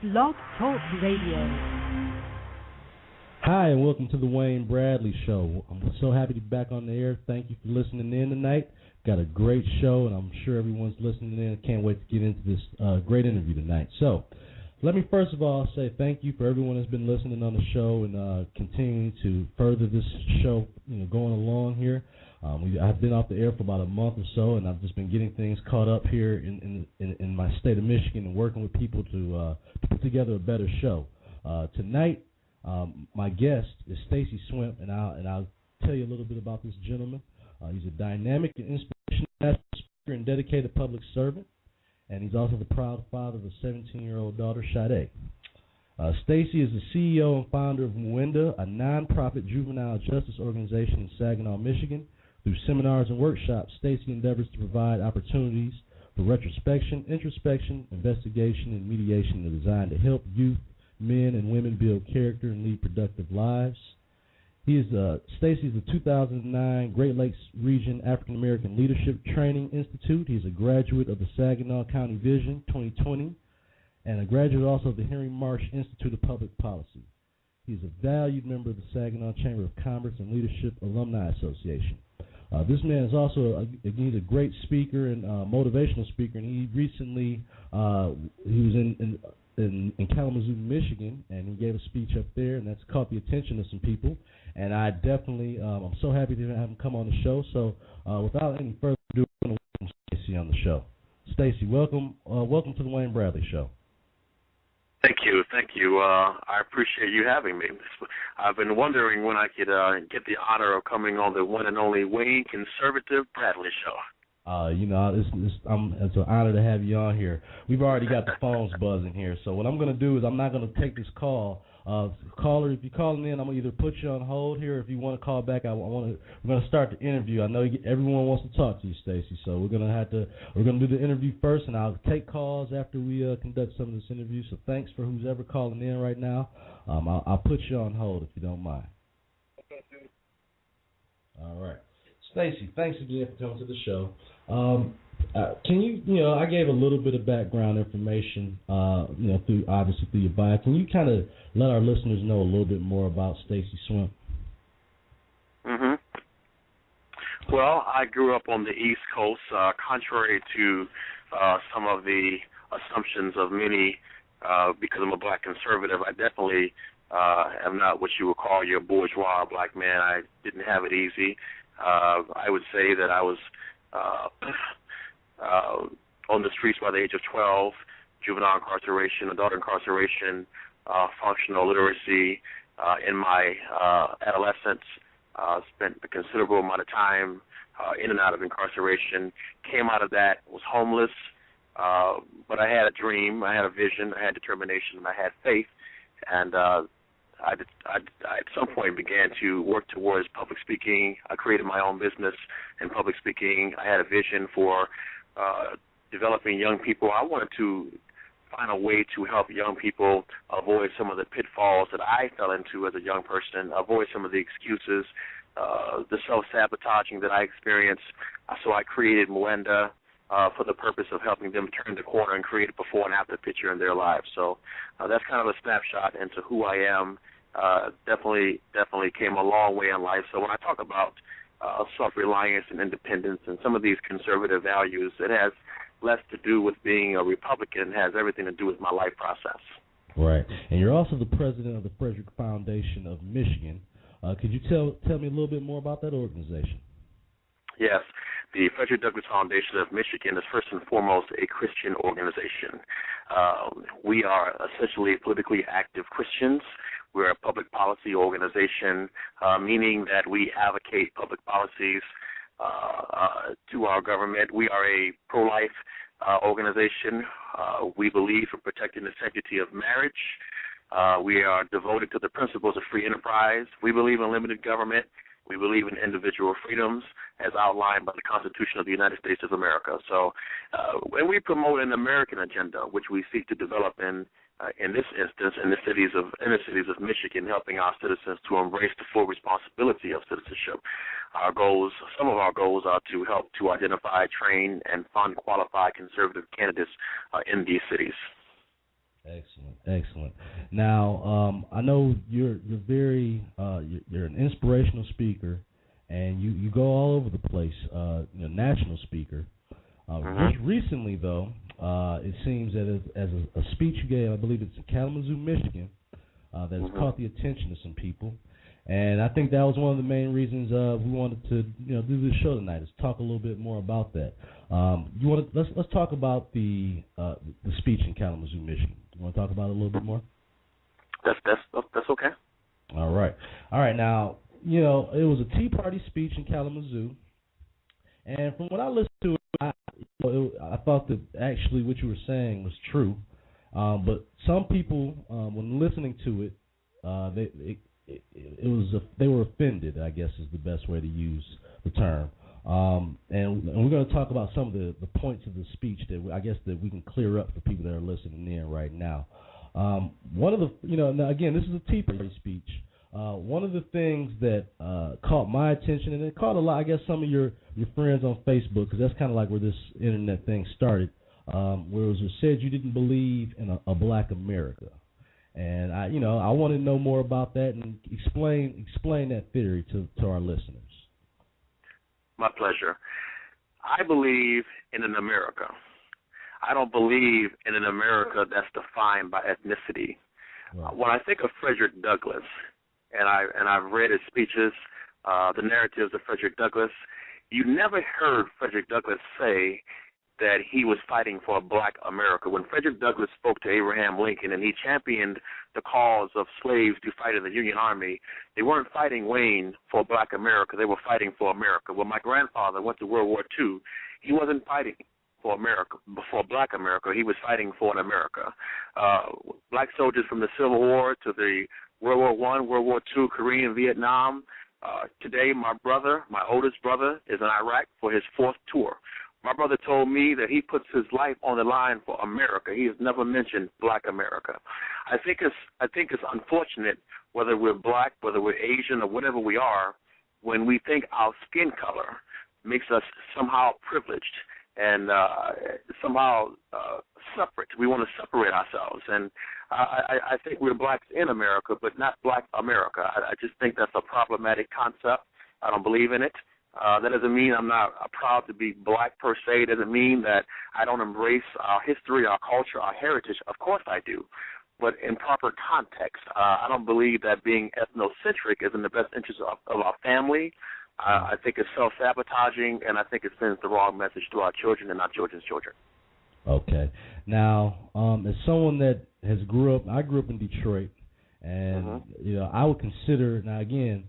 Blog Talk Radio. Hi, and welcome to the Wayne Bradley Show. I'm so happy to be back on the air. Thank you for listening in tonight. Got a great show, and I'm sure everyone's listening in. I can't wait to get into this great interview tonight. So, let me first of all say thank you for everyone that's been listening on the show and continuing to further this show, going along here. I've been off the air for about a month or so, and I've just been getting things caught up here in my state of Michigan and working with people to put together a better show. Tonight, my guest is Stacy Swimp, and I'll tell you a little bit about this gentleman. He's a dynamic and inspirational speaker and dedicated public servant, and he's also the proud father of a 17-year-old daughter, Sade. Stacy is the CEO and founder of Mwenda, a nonprofit juvenile justice organization in Saginaw, Michigan. Through seminars and workshops, Stacy endeavors to provide opportunities for retrospection, introspection, investigation, and mediation that are designed to help youth, men, and women build character and lead productive lives. Stacy is the 2009 Great Lakes Region African American Leadership Training Institute. He's a graduate of the Saginaw County Vision 2020 and a graduate also of the Henry Marsh Institute of Public Policy. He's a valued member of the Saginaw Chamber of Commerce and Leadership Alumni Association. This man is also he's a great speaker and motivational speaker, and he recently he was in Kalamazoo, Michigan, and he gave a speech up there, and that's caught the attention of some people. And I definitely, I'm so happy to have him come on the show. So without any further ado, I'm going to welcome Stacy on the show. Stacy, welcome to the Wayne Bradley Show. Thank you. I appreciate you having me. I've been wondering when I could get the honor of coming on the one and only Wayne Conservative Bradley Show. It's an honor to have you on here. We've already got the phones buzzing here, so what I'm going to do is I'm not going to take this call. Caller, if you're calling in, I'm going to either put you on hold here. If you want to call back, we're going to start the interview. I know everyone wants to talk to you, Stacy, so we're going to do the interview first, and I'll take calls after we conduct some of this interview. So thanks for who's ever calling in right now. I'll put you on hold if you don't mind. All right. Stacy, thanks again for coming to the show. Can you, I gave a little bit of background information, through your bio. Can you kind of let our listeners know a little bit more about Stacy Swimp? Mm-hmm. Well, I grew up on the East Coast. Contrary to some of the assumptions of many, because I'm a black conservative, I definitely am not what you would call your bourgeois black man. I didn't have it easy. I would say that I was on the streets by the age of 12, juvenile incarceration, adult incarceration, functional literacy. In my adolescence, spent a considerable amount of time in and out of incarceration. Came out of that, was homeless, but I had a dream, I had a vision, I had determination, and I had faith, and I at some point began to work towards public speaking. I created my own business in public speaking. I had a vision for developing young people. I wanted to find a way to help young people avoid some of the pitfalls that I fell into as a young person, avoid some of the excuses, the self-sabotaging that I experienced. So I created Mwenda for the purpose of helping them turn the corner and create a before and after picture in their lives. So that's kind of a snapshot into who I am. Definitely came a long way in life. So when I talk about self-reliance and independence and some of these conservative values, it has less to do with being a Republican, has everything to do with my life process. Right. And you're also the president of the Fredrick Foundation of Michigan. Could you tell me a little bit more about that organization? Yes. The Frederick Douglass Foundation of Michigan is first and foremost a Christian organization. We are essentially politically active Christians. We're a public policy organization, meaning that we advocate public policies to our government. We are a pro-life organization. We believe in protecting the sanctity of marriage. We are devoted to the principles of free enterprise. We believe in limited government. We believe in individual freedoms as outlined by the Constitution of the United States of America. So when we promote an American agenda, which we seek to develop in this instance in the cities of Michigan, helping our citizens to embrace the full responsibility of citizenship. Some of our goals are to help to identify, train, and fund qualified conservative candidates in these cities. Excellent, excellent. Now, I know you're very you're an inspirational speaker, and you go all over the place. National speaker. Just recently, though, it seems that as a speech you gave, I believe it's in Kalamazoo, Michigan, that has caught the attention of some people. And I think that was one of the main reasons we wanted to, do this show tonight, is talk a little bit more about that. Let's talk about the speech in Kalamazoo, Michigan. You want to talk about it a little bit more? That's okay. All right. Now, it was a Tea Party speech in Kalamazoo, and from what I listened to, I thought that actually what you were saying was true. But some people, when listening to it, they were offended, I guess is the best way to use the term. And we're going to talk about some of the points of the speech that we can clear up for people that are listening in right now. One of the, now again, this is a Tea Party speech. One of the things that caught my attention, and it caught a lot, I guess, some of your friends on Facebook, because that's kind of like where this internet thing started, where it was said you didn't believe in a black America. And I want to know more about that and explain that theory to our listeners. My pleasure. I believe in an America. I don't believe in an America that's defined by ethnicity. Right. When I think of Fredrick Douglass, and I've read his speeches, the narratives of Fredrick Douglass, you never heard Fredrick Douglass say that he was fighting for a black America. When Fredrick Douglass spoke to Abraham Lincoln and he championed the cause of slaves to fight in the Union Army, they weren't fighting, Wayne, for black America. They were fighting for America. When my grandfather went to World War II, he wasn't fighting for America, for black America. He was fighting for an America. Black soldiers from the Civil War to the World War I, World War II, Korean, Vietnam. Today, my oldest brother, is in Iraq for his 4th tour. My brother told me that he puts his life on the line for America. He has never mentioned black America. I think it's unfortunate, whether we're black, whether we're Asian, or whatever we are, when we think our skin color makes us somehow privileged and somehow separate. We want to separate ourselves. And I think we're blacks in America, but not black America. I just think that's a problematic concept. I don't believe in it. That doesn't mean I'm not proud to be black per se. It doesn't mean that I don't embrace our history, our culture, our heritage. Of course I do, but in proper context. I don't believe that being ethnocentric is in the best interest of our family. I think it's self-sabotaging, and I think it sends the wrong message to our children and our children's children. Okay. Now, as someone that I grew up in Detroit, and I would consider, now again,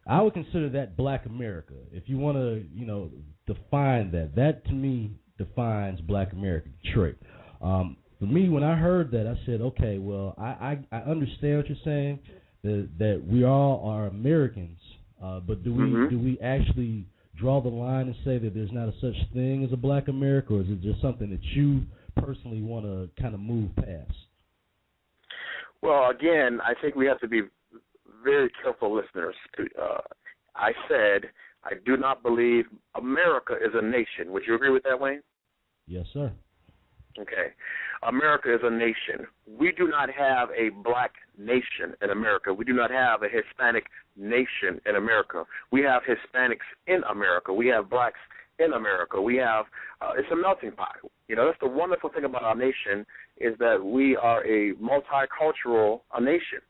I would consider that black America. If you want to, define that to me defines black America, Detroit. For me, when I heard that, I said, okay, well, I understand what you're saying, that we all are Americans, but do we actually draw the line and say that there's not a such thing as a black America, or is it just something that you personally want to kind of move past? Well, again, I think we have to be very careful listeners. I said I do not believe America is a nation. Would you agree with that, Wayne? Yes, sir. Okay. America is a nation. We do not have a black nation in America. We do not have a Hispanic nation in America. We have Hispanics in America. We have blacks in America. We have, it's a melting pot. That's the wonderful thing about our nation, is that we are a multicultural nation.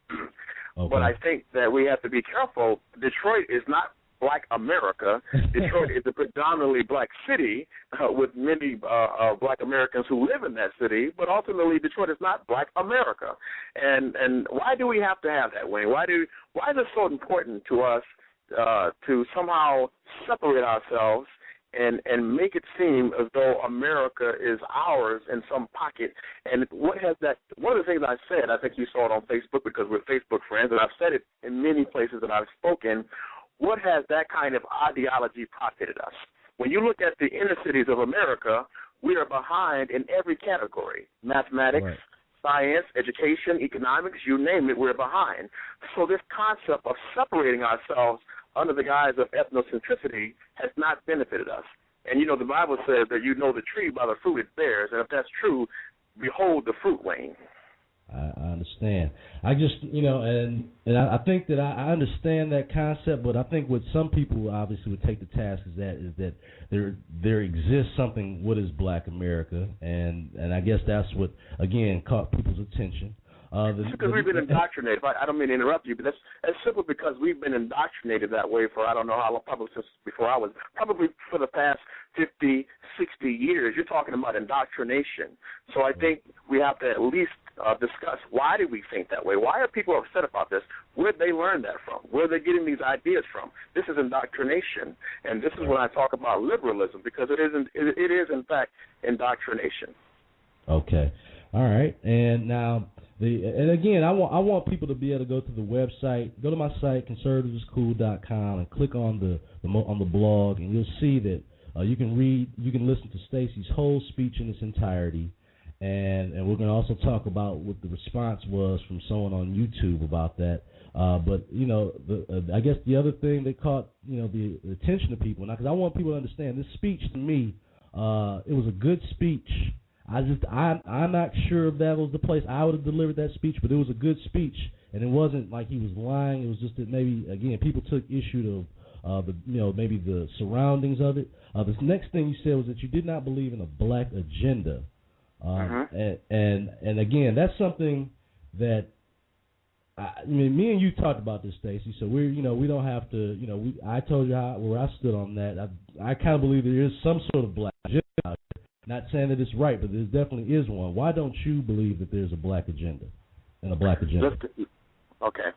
Okay. But I think that we have to be careful. Detroit is not black America. Detroit is a predominantly black city with many black Americans who live in that city, but ultimately Detroit is not black America. And why do we have to have that, Wayne? Why is it so important to us to somehow separate ourselves and make it seem as though America is ours in some pocket? And what has that? One of the things I said, I think you saw it on Facebook because we're Facebook friends, and I've said it in many places that I've spoken. What has that kind of ideology profited us? When you look at the inner cities of America, we are behind in every category: mathematics, right, science, education, economics, you name it, we're behind. So this concept of separating ourselves under the guise of ethnocentricity has not benefited us. And, the Bible says that you know the tree by the fruit it bears, and if that's true, behold the fruit, Wayne. I understand. I just, and I think that I understand that concept, but I think what some people obviously would take the task is that there exists something, what is Black America, and I guess that's what, again, caught people's attention. Because we've been indoctrinated. I don't mean to interrupt you, but that's simply because we've been indoctrinated that way for I don't know how long, probably since before I was, probably for the past 50, 60 years. You're talking about indoctrination. So I think we have to at least discuss why do we think that way? Why are people upset about this? Where did they learn that from? Where are they getting these ideas from? This is indoctrination, and this is when I talk about liberalism, because it is in fact indoctrination. Okay, all right, and now. And again, I want people to be able to go to the website, go to my site, conservativescool.com, and click on the blog, and you'll see that you can listen to Stacy's whole speech in its entirety, and we're going to also talk about what the response was from someone on YouTube about that. But I guess the other thing that caught the attention of people, because I want people to understand this speech to me, it was a good speech. I'm not sure if that was the place I would have delivered that speech, but it was a good speech, and it wasn't like he was lying. It was just that maybe, again, people took issue to maybe the surroundings of it. The next thing you said was that you did not believe in a black agenda, and again, that's something that me and you talked about this, Stacy. So we don't have to I told you where I stood on that. I kind of believe there is some sort of black agenda out there. Not saying that it's right, but there definitely is one. Why don't you believe that there's a black agenda and a black agenda? Okay.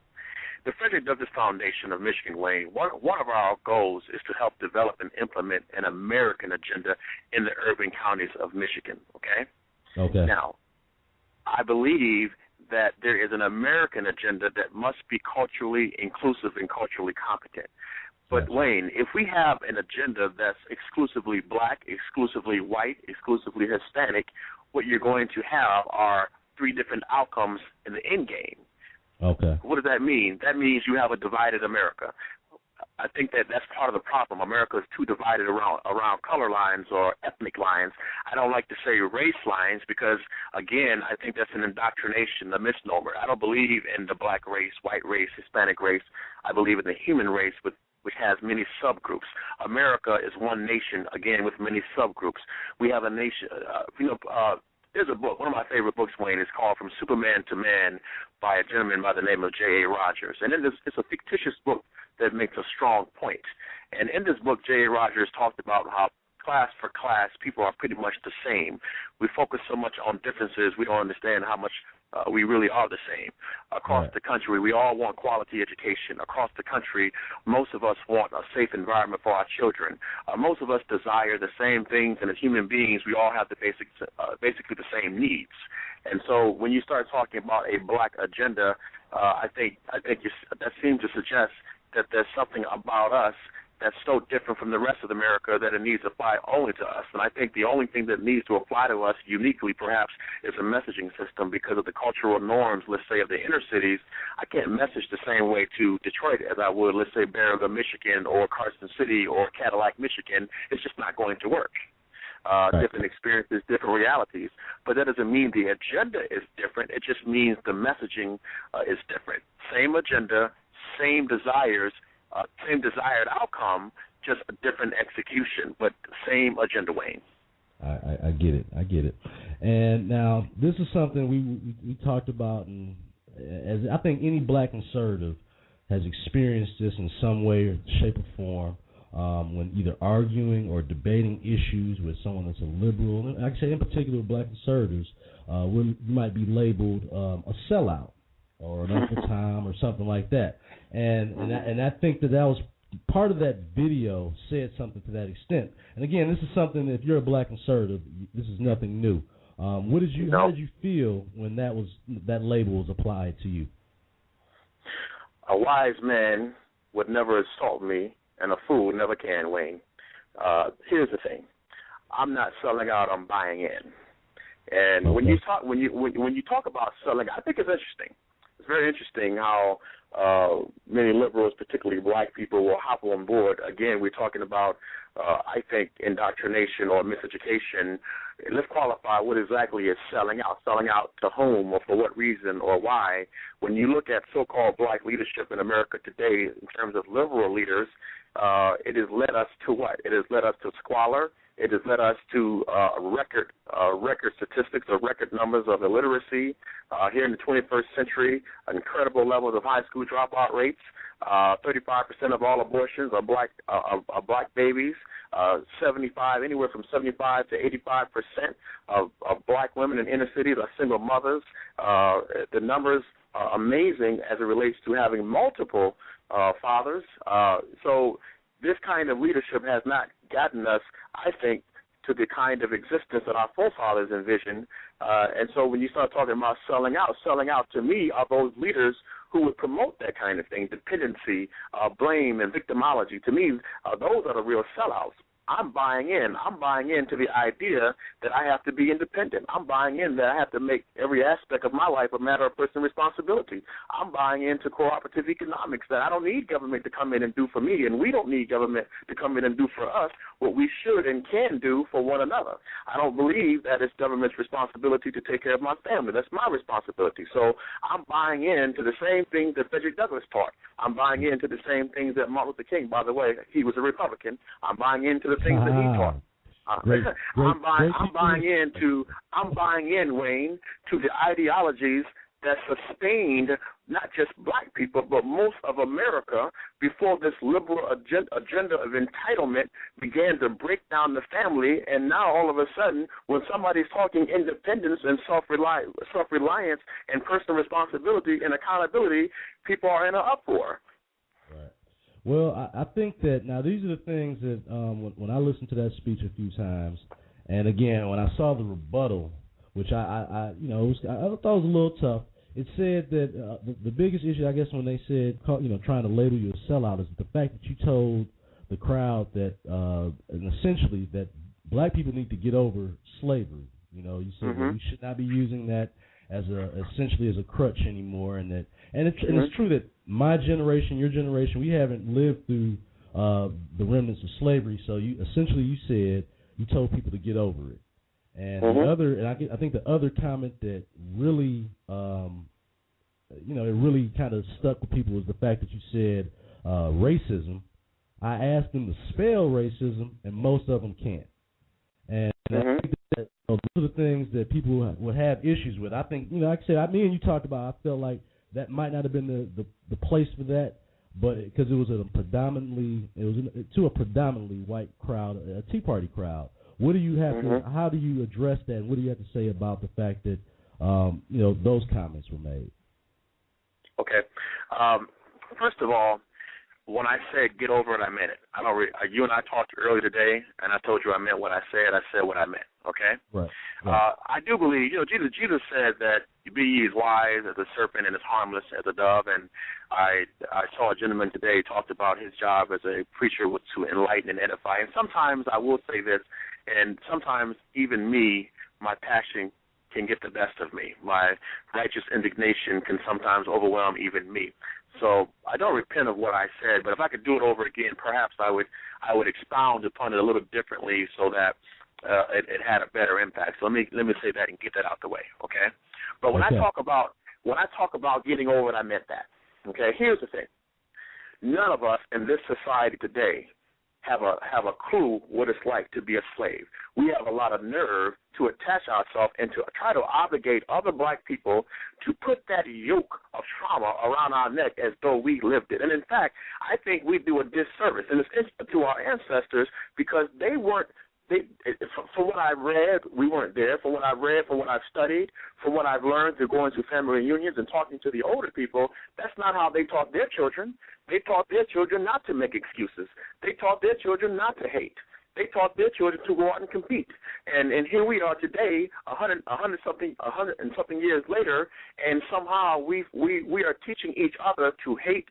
The Fredrick Douglass Foundation of Michigan, Wayne, one of our goals is to help develop and implement an American agenda in the urban counties of Michigan, okay? Okay. Now, I believe that there is an American agenda that must be culturally inclusive and culturally competent. But, Wayne, if we have an agenda that's exclusively black, exclusively white, exclusively Hispanic, what you're going to have are three different outcomes in the end game. Okay. What does that mean? That means you have a divided America. I think that's part of the problem. America is too divided around color lines or ethnic lines. I don't like to say race lines because, again, I think that's an indoctrination, a misnomer. I don't believe in the black race, white race, Hispanic race. I believe in the human race which has many subgroups. America is one nation, again, with many subgroups. We have a nation, there's a book, one of my favorite books, Wayne, is called From Superman to Man by a gentleman by the name of J.A. Rogers. And it's a fictitious book that makes a strong point. And in this book, J.A. Rogers talked about how class for class, people are pretty much the same. We focus so much on differences, we don't understand how much we really are the same. Across the country, we all want quality education. Across the country, most of us want a safe environment for our children. Most of us desire the same things, and as human beings, we all have the basically the same needs. And so when you start talking about a black agenda, I think that seems to suggest that there's something about us that's so different from the rest of America that it needs to apply only to us. And I think the only thing that needs to apply to us uniquely perhaps is a messaging system because of the cultural norms, let's say, of the inner cities. I can't message the same way to Detroit as I would, let's say, Bariga, Michigan, or Carson City, or Cadillac, Michigan. It's just not going to work. Different experiences, different realities. But that doesn't mean the agenda is different. It just means the messaging is different. Same agenda, same desires, same desired outcome, just a different execution, but same agenda, Wayne. I get it. And now this is something we talked about, and as I think any black conservative has experienced this in some way or shape or form when either arguing or debating issues with someone that's a liberal, and actually in particular black conservatives, we might be labeled a sellout or an Uncle Tom or something like that. And I think that was part of that video said something to that extent. And again, this is something that if you're a black conservative, this is nothing new. How did you feel when that label was applied to you? A wise man would never insult me, and a fool never can, Wayne. Here's the thing: I'm not selling out; I'm buying in. And when you talk about selling, I think it's interesting. It's very interesting how many liberals, particularly black people, will hop on board. Again, we're talking about, I think, indoctrination or miseducation let's qualify what exactly is selling out. Selling out to whom or for what reason or why? When you look at so-called black leadership in America today in terms of liberal leaders, it has led us to what? It has led us to squalor. It has led us to record statistics or record numbers of illiteracy. Here in the 21st century, incredible levels of high school dropout rates. 35% of all abortions are black babies. 75, anywhere from 75 to 85% of black women in inner cities are single mothers. The numbers are amazing as it relates to having multiple fathers. So this kind of leadership has not gotten us, I think, to the kind of existence that our forefathers envisioned. And so when you start talking about selling out to me are those leaders who would promote that kind of thing, dependency, blame, and victimology. To me, those are the real sellouts. I'm buying in. I'm buying into the idea that I have to be independent. I'm buying in that I have to make every aspect of my life a matter of personal responsibility. I'm buying into cooperative economics, that I don't need government to come in and do for me, and we don't need government to come in and do for us what we should and can do for one another. I don't believe that it's government's responsibility to take care of my family. That's my responsibility. So I'm buying into the same things that Fredrick Douglass taught. I'm buying into the same things that Martin Luther King, by the way, he was a Republican. I'm buying into the things that he taught. I'm buying in, Wayne, to the ideologies that sustained not just black people, but most of America before this liberal agenda of entitlement began to break down the family. And now all of a sudden, when somebody's talking independence and self-reliance and personal responsibility and accountability, people are in an uproar. Right. Well, I think that now these are the things that when I listened to that speech a few times, and again when I saw the rebuttal, which I thought it was a little tough. It said that the biggest issue, I guess, when they said trying to label you a sellout is the fact that you told the crowd that essentially that black people need to get over slavery. You said that we should not be using that as essentially as a crutch anymore, and it's true that my generation, your generation, we haven't lived through the remnants of slavery. So you said you told people to get over it. And I think the other comment that really, it really kind of stuck with people was the fact that you said racism. I asked them to spell racism, and most of them can't. And I think that those are the things that people would have issues with. I think, like I said, me and you talked about, I felt like that might not have been the place for that, but because it was to a predominantly white crowd, a Tea Party crowd. What do you have to? How do you address that? And what do you have to say about the fact that those comments were made? Okay. First of all, when I said get over it, I meant it. You and I talked earlier today, and I told you I meant what I said. I said what I meant. Okay. Right. I do believe, Jesus said that be ye as wise as a serpent and as harmless as a dove. And I saw a gentleman today talked about his job as a preacher was to enlighten and edify. And sometimes I will say this. And sometimes even me, my passion can get the best of me. My righteous indignation can sometimes overwhelm even me. So I don't repent of what I said, but if I could do it over again, perhaps I would expound upon it a little differently so that it had a better impact. So let me say that and get that out the way, okay? But when I talk about getting over it, I meant that. Okay, here's the thing. None of us in this society today have a clue what it's like to be a slave. We have a lot of nerve to attach ourselves and to try to obligate other black people to put that yoke of trauma around our neck as though we lived it. And in fact, I think we do a disservice to our ancestors because they weren't. For what I've read, we weren't there. For what I've read, for what I've studied, for what I've learned through going to family reunions and talking to the older people, that's not how they taught their children. They taught their children not to make excuses. They taught their children not to hate. They taught their children to go out and compete. And here we are today, 100 and something years later, and somehow we are teaching each other to hate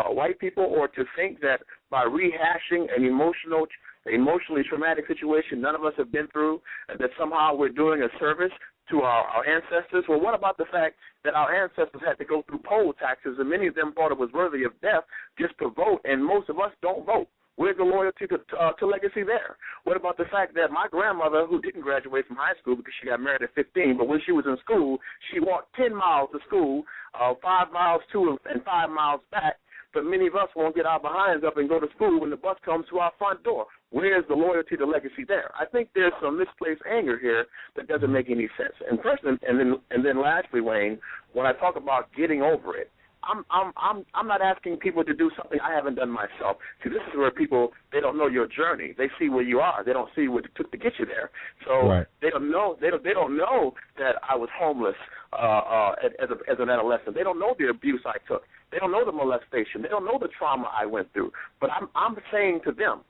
white people or to think that by rehashing an emotionally traumatic situation none of us have been through, that somehow we're doing a service to our ancestors. Well, what about the fact that our ancestors had to go through poll taxes, and many of them thought it was worthy of death just to vote, and most of us don't vote. Where's the loyalty to legacy there? What about the fact that my grandmother, who didn't graduate from high school because she got married at 15, but when she was in school, she walked 10 miles to school, 5 miles to and 5 miles back, but many of us won't get our behinds up and go to school when the bus comes to our front door. Where's the loyalty to legacy there? I think there's some misplaced anger here that doesn't make any sense. And first, and then lastly, Wayne, when I talk about getting over it, I'm not asking people to do something I haven't done myself. See, this is where people, they don't know your journey. They see where you are. They don't see what it took to get you there. So right. they don't know that I was homeless as an adolescent. They don't know the abuse I took. They don't know the molestation. They don't know the trauma I went through. But I'm saying to them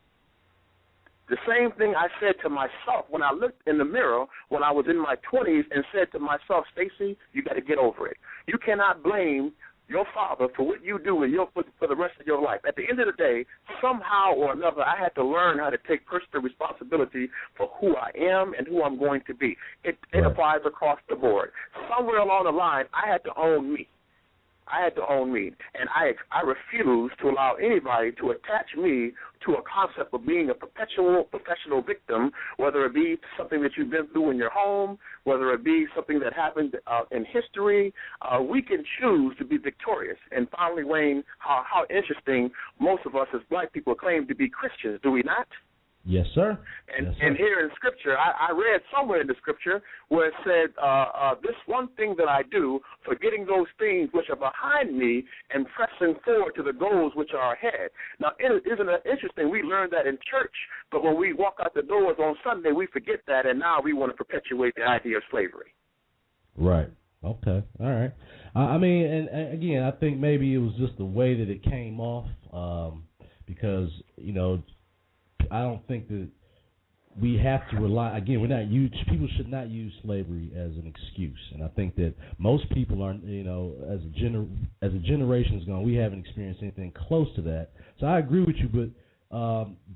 the same thing I said to myself when I looked in the mirror when I was in my 20s and said to myself, Stacy, you got to get over it. You cannot blame your father for what you do for the rest of your life. At the end of the day, somehow or another, I had to learn how to take personal responsibility for who I am and who I'm going to be. It applies across the board. Somewhere along the line, I had to own me. And I refuse to allow anybody to attach me to a concept of being a perpetual professional victim, whether it be something that you've been through in your home, whether it be something that happened in history. We can choose to be victorious. And finally, Wayne, how interesting most of us as black people claim to be Christians, do we not? Yes, sir. And here in Scripture, I read somewhere in the Scripture where it said, this one thing that I do, forgetting those things which are behind me and pressing forward to the goals which are ahead. Now, isn't it interesting? We learned that in church, but when we walk out the doors on Sunday, we forget that, and now we want to perpetuate the idea of slavery. Right. Okay. All right. I mean, and again, I think maybe it was just the way that it came off because, you know, I don't think that we have to rely. Again, people should not use slavery as an excuse, and I think that most people aren't. You know, as a generation has gone, we haven't experienced anything close to that. So I agree with you, but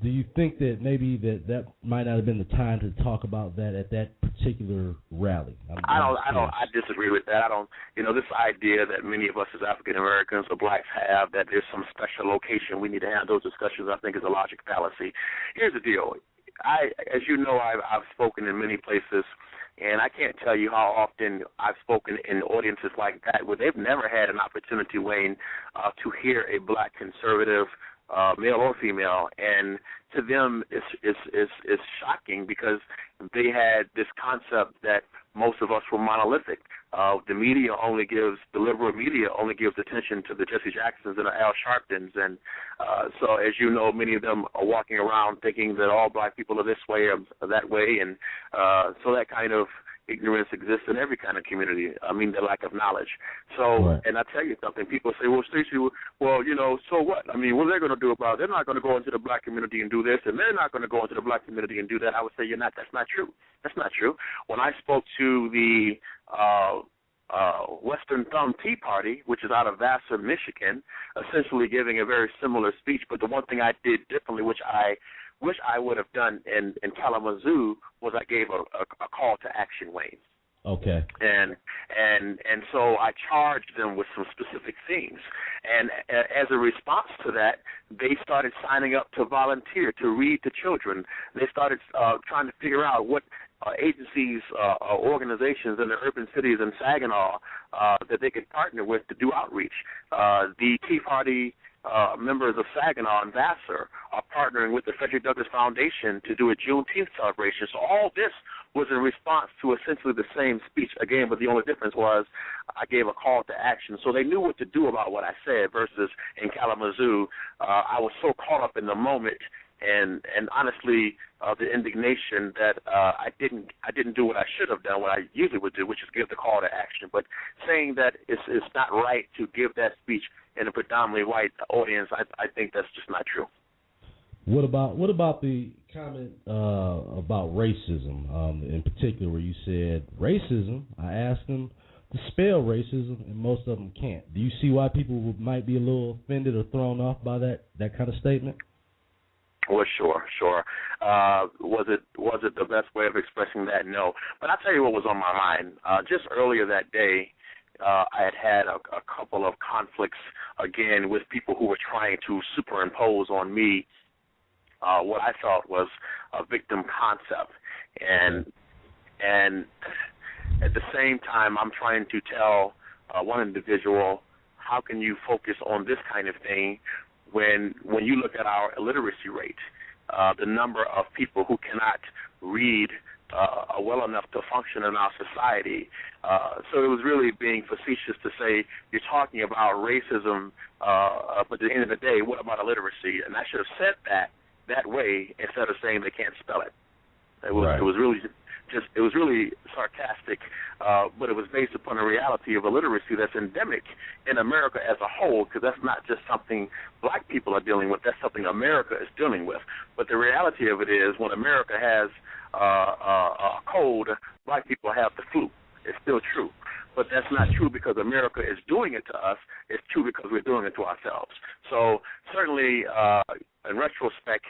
do you think that maybe that might not have been the time to talk about that at that particular rally? I disagree with that. This idea that many of us as African Americans or blacks have that there's some special location we need to have those discussions, I think is a logic fallacy. Here's the deal. As you know, I've spoken in many places, and I can't tell you how often I've spoken in audiences like that where they've never had an opportunity, Wayne, to hear a black conservative, male or female, and to them it's shocking because they had this concept that most of us were monolithic. The liberal media only gives attention to the Jesse Jacksons and the Al Sharptons, and so as you know, many of them are walking around thinking that all black people are this way or that way, and so that kind of ignorance exists in every kind of community. I mean, the lack of knowledge. So, right. And I tell you something, people say, well, Stacy, so what? I mean, what are they going to do about it? They're not going to go into the black community and do this, and they're not going to go into the black community and do that. I would say, that's not true. That's not true. When I spoke to the Western Thumb Tea Party, which is out of Vassar, Michigan, essentially giving a very similar speech, but the one thing I did differently, which I wish I would have done in Kalamazoo, was I gave a call to action, Wayne. Okay. And so I charged them with some specific things. And as a response to that, they started signing up to volunteer, to read to children. They started trying to figure out what agencies or organizations in the urban cities in Saginaw that they could partner with to do outreach. The Tea Party members of Saginaw and Vassar are partnering with the Fredrick Foundation to do a Juneteenth celebration. So all this was in response to essentially the same speech, again, but the only difference was I gave a call to action. So they knew what to do about what I said versus in Kalamazoo, I was so caught up in the moment and honestly the indignation that I didn't do what I should have done, what I usually would do, which is give the call to action. But saying that it's not right to give that speech in a predominantly white audience, I think that's just not true. What about the comment about racism in particular, where you said racism? I asked them to spell racism, and most of them can't. Do you see why people might be a little offended or thrown off by that kind of statement? Well, sure. Was it the best way of expressing that? No. But I'll tell you what was on my mind. Just earlier that day, I had a couple of conflicts, again, with people who were trying to superimpose on me what I thought was a victim concept. And at the same time, I'm trying to tell one individual, how can you focus on this kind of thing when you look at our illiteracy rate, the number of people who cannot read well enough to function in our society. So it was really being facetious to say you're talking about racism, but at the end of the day, what about illiteracy? And I should have said that way instead of saying they can't spell it. It was really sarcastic, but it was based upon the reality of illiteracy that's endemic in America as a whole, because that's not just something black people are dealing with, that's something America is dealing with. But the reality of it is when America has a cold, black people have the flu. It's still true. But that's not true because America is doing it to us. It's true because we're doing it to ourselves. So certainly, in retrospect,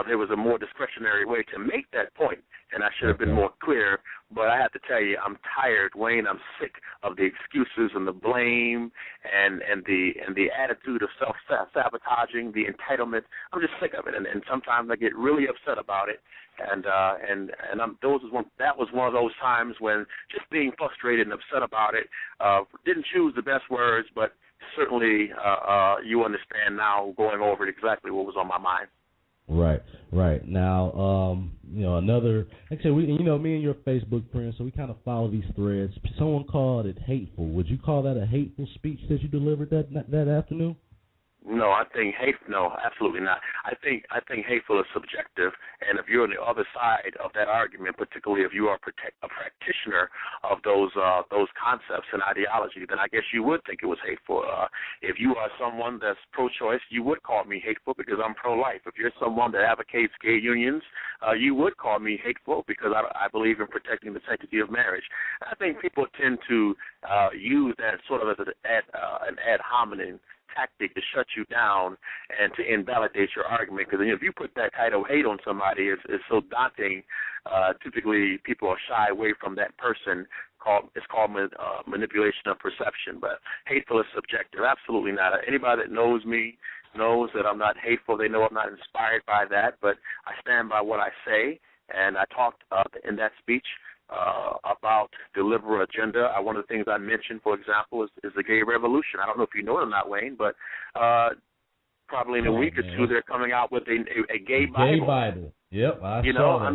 there was a more discretionary way to make that point, and I should have been more clear. But I have to tell you, I'm tired, Wayne. I'm sick of the excuses and the blame and the attitude of self-sabotaging, the entitlement. I'm just sick of it, and sometimes I get really upset about it. And that was one of those times when just being frustrated and upset about it, didn't choose the best words, but certainly you understand now going over it exactly what was on my mind. Right. Now, another, like I said, me and your Facebook friends, so we kind of follow these threads. Someone called it hateful. Would you call that a hateful speech that you delivered that afternoon? No, I think no, absolutely not. I think hateful is subjective, and if you're on the other side of that argument, particularly if you are a practitioner of those concepts and ideology, then I guess you would think it was hateful. If you are someone that's pro-choice, you would call me hateful because I'm pro-life. If you're someone that advocates gay unions, you would call me hateful because I believe in protecting the sanctity of marriage. I think people tend to use that sort of as an ad hominem tactic to shut you down and to invalidate your argument. Because if you put that kind of hate on somebody, it's so daunting. Typically, people are shy away from that person. It's called manipulation of perception. But hateful is subjective. Absolutely not. Anybody that knows me knows that I'm not hateful. They know I'm not inspired by that. But I stand by what I say. And I talked in that speech about the liberal agenda. One of the things I mentioned, for example, is the gay revolution. I don't know if you know it or not, Wayne, but probably in a week or two they're coming out with a gay Bible. Gay Bible. Yep, I saw that.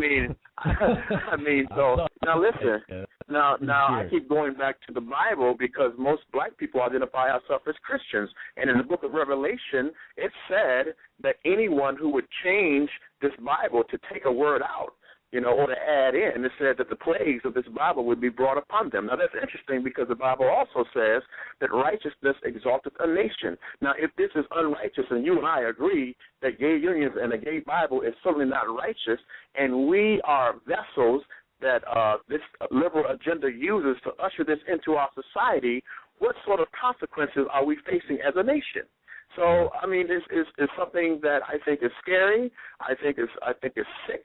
I mean, so now listen. Now I keep going back to the Bible because most black people identify ourselves as Christians, and in the book of Revelation, it said that anyone who would change this Bible to take a word out, or to add in, it said that the plagues of this Bible would be brought upon them. Now, that's interesting because the Bible also says that righteousness exalteth a nation. Now, if this is unrighteous, and you and I agree that gay unions and the gay Bible is certainly not righteous, and we are vessels that this liberal agenda uses to usher this into our society, what sort of consequences are we facing as a nation? So, I mean, it's something that I think is scary. I think it's sick,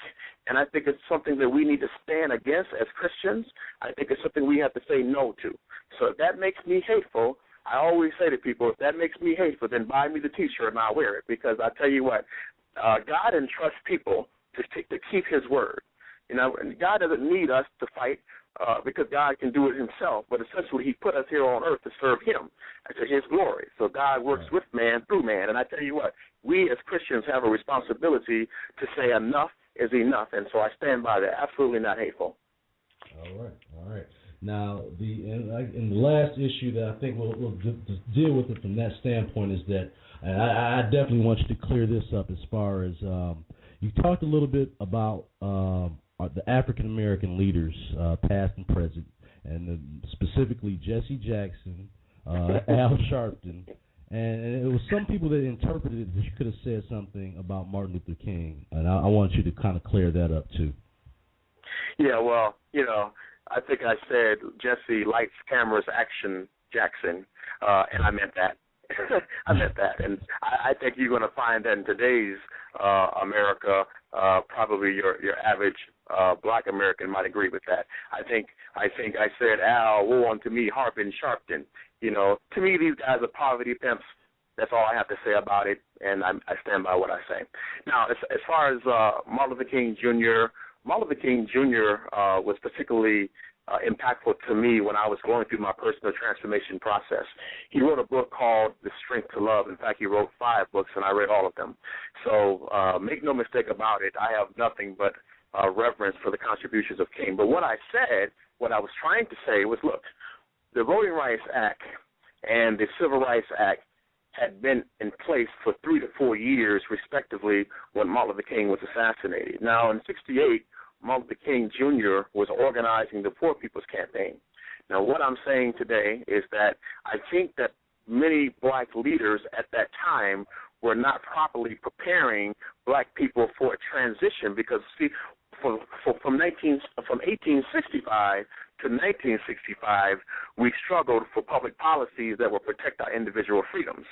and I think it's something that we need to stand against as Christians. I think it's something we have to say no to. So if that makes me hateful, I always say to people, if that makes me hateful, then buy me the T-shirt and I'll wear it. Because I tell you what, God entrusts people to keep His word. And God doesn't need us to fight. Because God can do it Himself, but essentially He put us here on earth to serve Him and to His glory. So God works with man through man. And I tell you what, we as Christians have a responsibility to say enough is enough, and so I stand by that. Absolutely not hateful. All right. Now, in the last issue that I think we'll just deal with it from that standpoint is that, and I definitely want you to clear this up as far as you talked a little bit about the African-American leaders, past and present, and specifically Jesse Jackson, Al Sharpton, and it was some people that interpreted that you could have said something about Martin Luther King, and I want you to kind of clear that up too. Yeah, well, I think I said Jesse Lights, Cameras, Action Jackson, and I meant that. I meant that, and I think you're going to find that in today's America, probably your average black American might agree with that. I think I said Al, woe unto me, Harp and Sharpton. To me, these guys are poverty pimps. That's all I have to say about it, and I stand by what I say. Now, as far as Martin Luther King Jr., Martin Luther King Jr. Was particularly impactful to me when I was going through my personal transformation process. He wrote a book called The Strength to Love. In fact, he wrote 5 books, and I read all of them. So make no mistake about it, I have nothing but reverence for the contributions of King. But what I said, what I was trying to say was, look, the Voting Rights Act and the Civil Rights Act had been in place for 3 to 4 years, respectively, when Martin Luther King was assassinated. Now, in '68, Martin Luther King Jr. was organizing the Poor People's Campaign. Now, what I'm saying today is that I think that many black leaders at that time were not properly preparing black people for a transition because, see, from 1865 to 1965, we struggled for public policies that would protect our individual freedoms.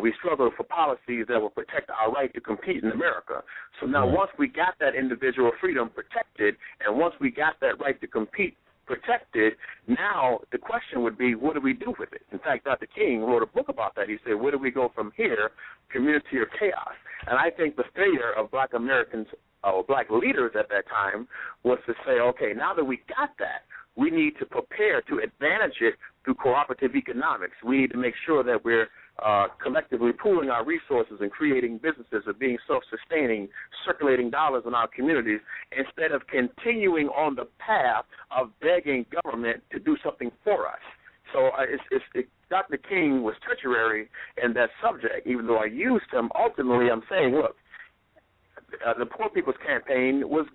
We struggled for policies that would protect our right to compete in America. So now once we got that individual freedom protected and once we got that right to compete protected, now the question would be, what do we do with it? In fact, Dr. King wrote a book about that. He said, where do we go from here, community or chaos? And I think the failure of black Americans or black leaders at that time was to say, okay, now that we got that, we need to prepare to advantage it through cooperative economics. We need to make sure that we're collectively pooling our resources and creating businesses of being self-sustaining, circulating dollars in our communities, instead of continuing on the path of begging government to do something for us. So Dr. King was tertiary in that subject. Even though I used him, ultimately I'm saying, look, the Poor People's Campaign was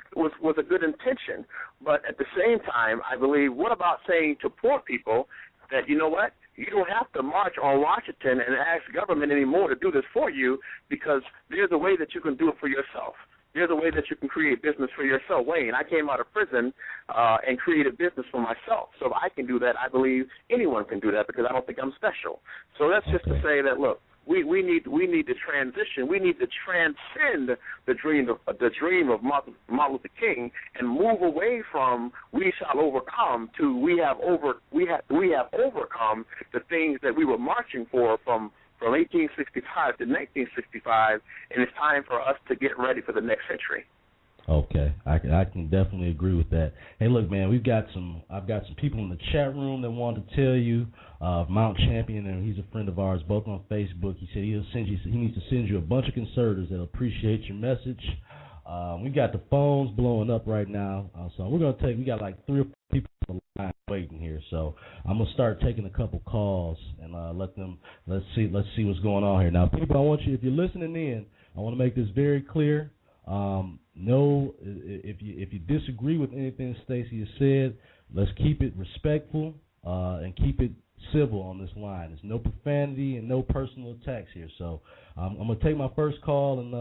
a good intention, but at the same time, I believe, what about saying to poor people that, you know what, you don't have to march on Washington and ask government anymore to do this for you because there's a way that you can do it for yourself. There's a way that you can create business for yourself. Wayne, I came out of prison and created business for myself. So if I can do that, I believe anyone can do that because I don't think I'm special. So that's just to say that, look, we need to transition. We need to transcend the dream of Martin Luther King and move away from "we shall overcome" to we have overcome the things that we were marching for from 1865 to 1965, and it's time for us to get ready for the next century. Okay, I can definitely agree with that. Hey, look, man, I've got some people in the chat room that want to tell you. Mount Champion, and he's a friend of ours, both on Facebook. He said he needs to send you a bunch of conservatives that appreciate your message. We got the phones blowing up right now, so we got like 3 or 4 people on the line waiting here. So I'm gonna start taking a couple calls and let's see what's going on here. Now, people, I want you, if you're listening in, I want to make this very clear. No, if you disagree with anything Stacy has said, let's keep it respectful and keep it civil on this line. There's no profanity and no personal attacks here. So I'm going to take my first call and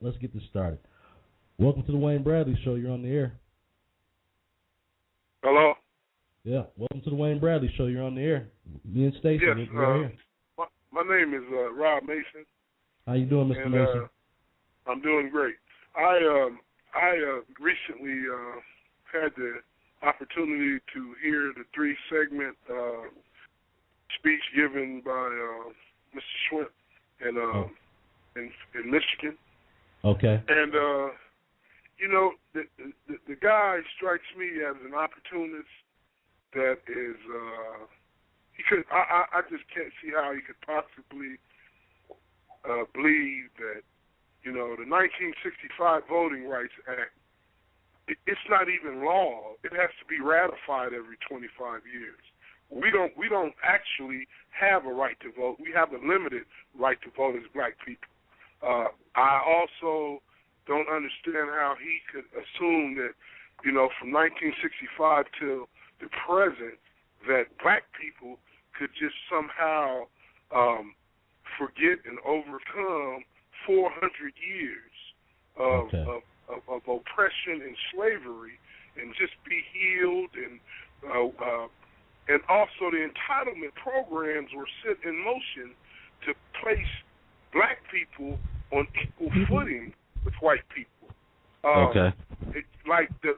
let's get this started. Welcome to the Wayne Bradley Show. You're on the air. Hello? Yeah, welcome to the Wayne Bradley Show. You're on the air. Me and Stacy. Yes, right here. My name is Rob Mason. How you doing, Mr. Mason? I'm doing great. I recently had the opportunity to hear the 3-segment speech given by Mr. Swimp in Michigan. Okay. And the guy strikes me as an opportunist that is I just can't see how he could possibly believe that the 1965 Voting Rights Act, it's not even law. It has to be ratified every 25 years. We don't actually have a right to vote. We have a limited right to vote as black people. I also don't understand how he could assume that, from 1965 till the present, that black people could just somehow forget and overcome 400 years of oppression and slavery and just be healed, and also the entitlement programs were set in motion to place black people on equal footing with white people. Like the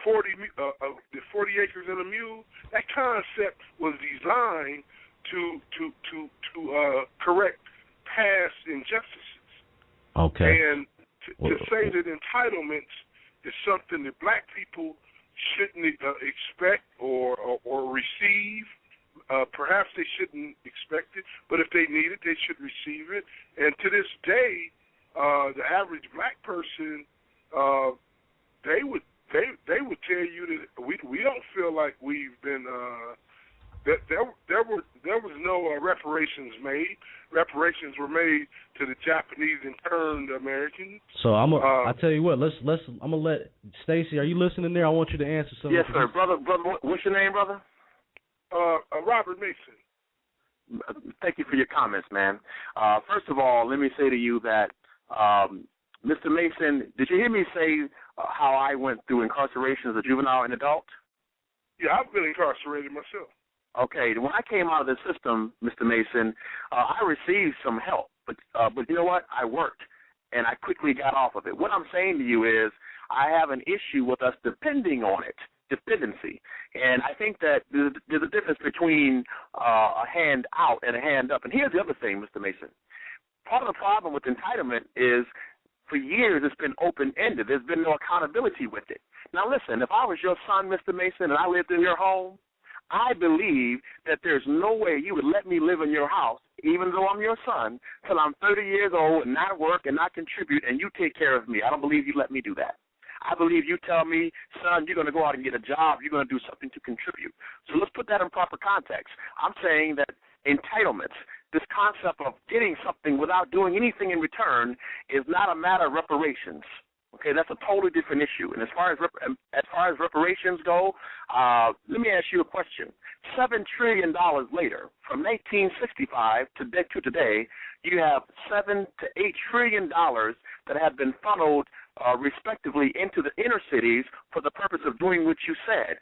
40 acres and a mule, that concept was designed to correct past injustices. Okay. And to say that entitlements is something that black people shouldn't expect or receive. Perhaps they shouldn't expect it, but if they need it, they should receive it. And to this day, the average black person, they would tell you that we don't feel like we've been that there was no reparations made. Reparations were made to the Japanese interned Americans. So I tell you what, I'm gonna let Stacy. Are you listening there? I want you to answer something. Yes, sir, brother. What's your name, brother? Robert Mason. Thank you for your comments, man. First of all, let me say to you that, Mr. Mason, did you hear me say how I went through incarceration as a juvenile and adult? Yeah, I've been incarcerated myself. Okay, when I came out of the system, Mr. Mason, I received some help, but you know what? I worked, and I quickly got off of it. What I'm saying to you is I have an issue with us depending on it. Dependency. And I think that there's a difference between a hand out and a hand up. And here's the other thing, Mr. Mason. Part of the problem with entitlement is for years it's been open-ended. There's been no accountability with it. Now, listen, if I was your son, Mr. Mason, and I lived in your home, I believe that there's no way you would let me live in your house, even though I'm your son, till I'm 30 years old and not work and not contribute, and you take care of me. I don't believe you let me do that. I believe you tell me, son, you're going to go out and get a job. You're going to do something to contribute. So let's put that in proper context. I'm saying that entitlements, this concept of getting something without doing anything in return, is not a matter of reparations. Okay, that's a totally different issue. And as far as reparations go, let me ask you a question. $7 trillion later, from 1965 to today, you have $7 to $8 trillion that have been funneled respectively into the inner cities for the purpose of doing what you said,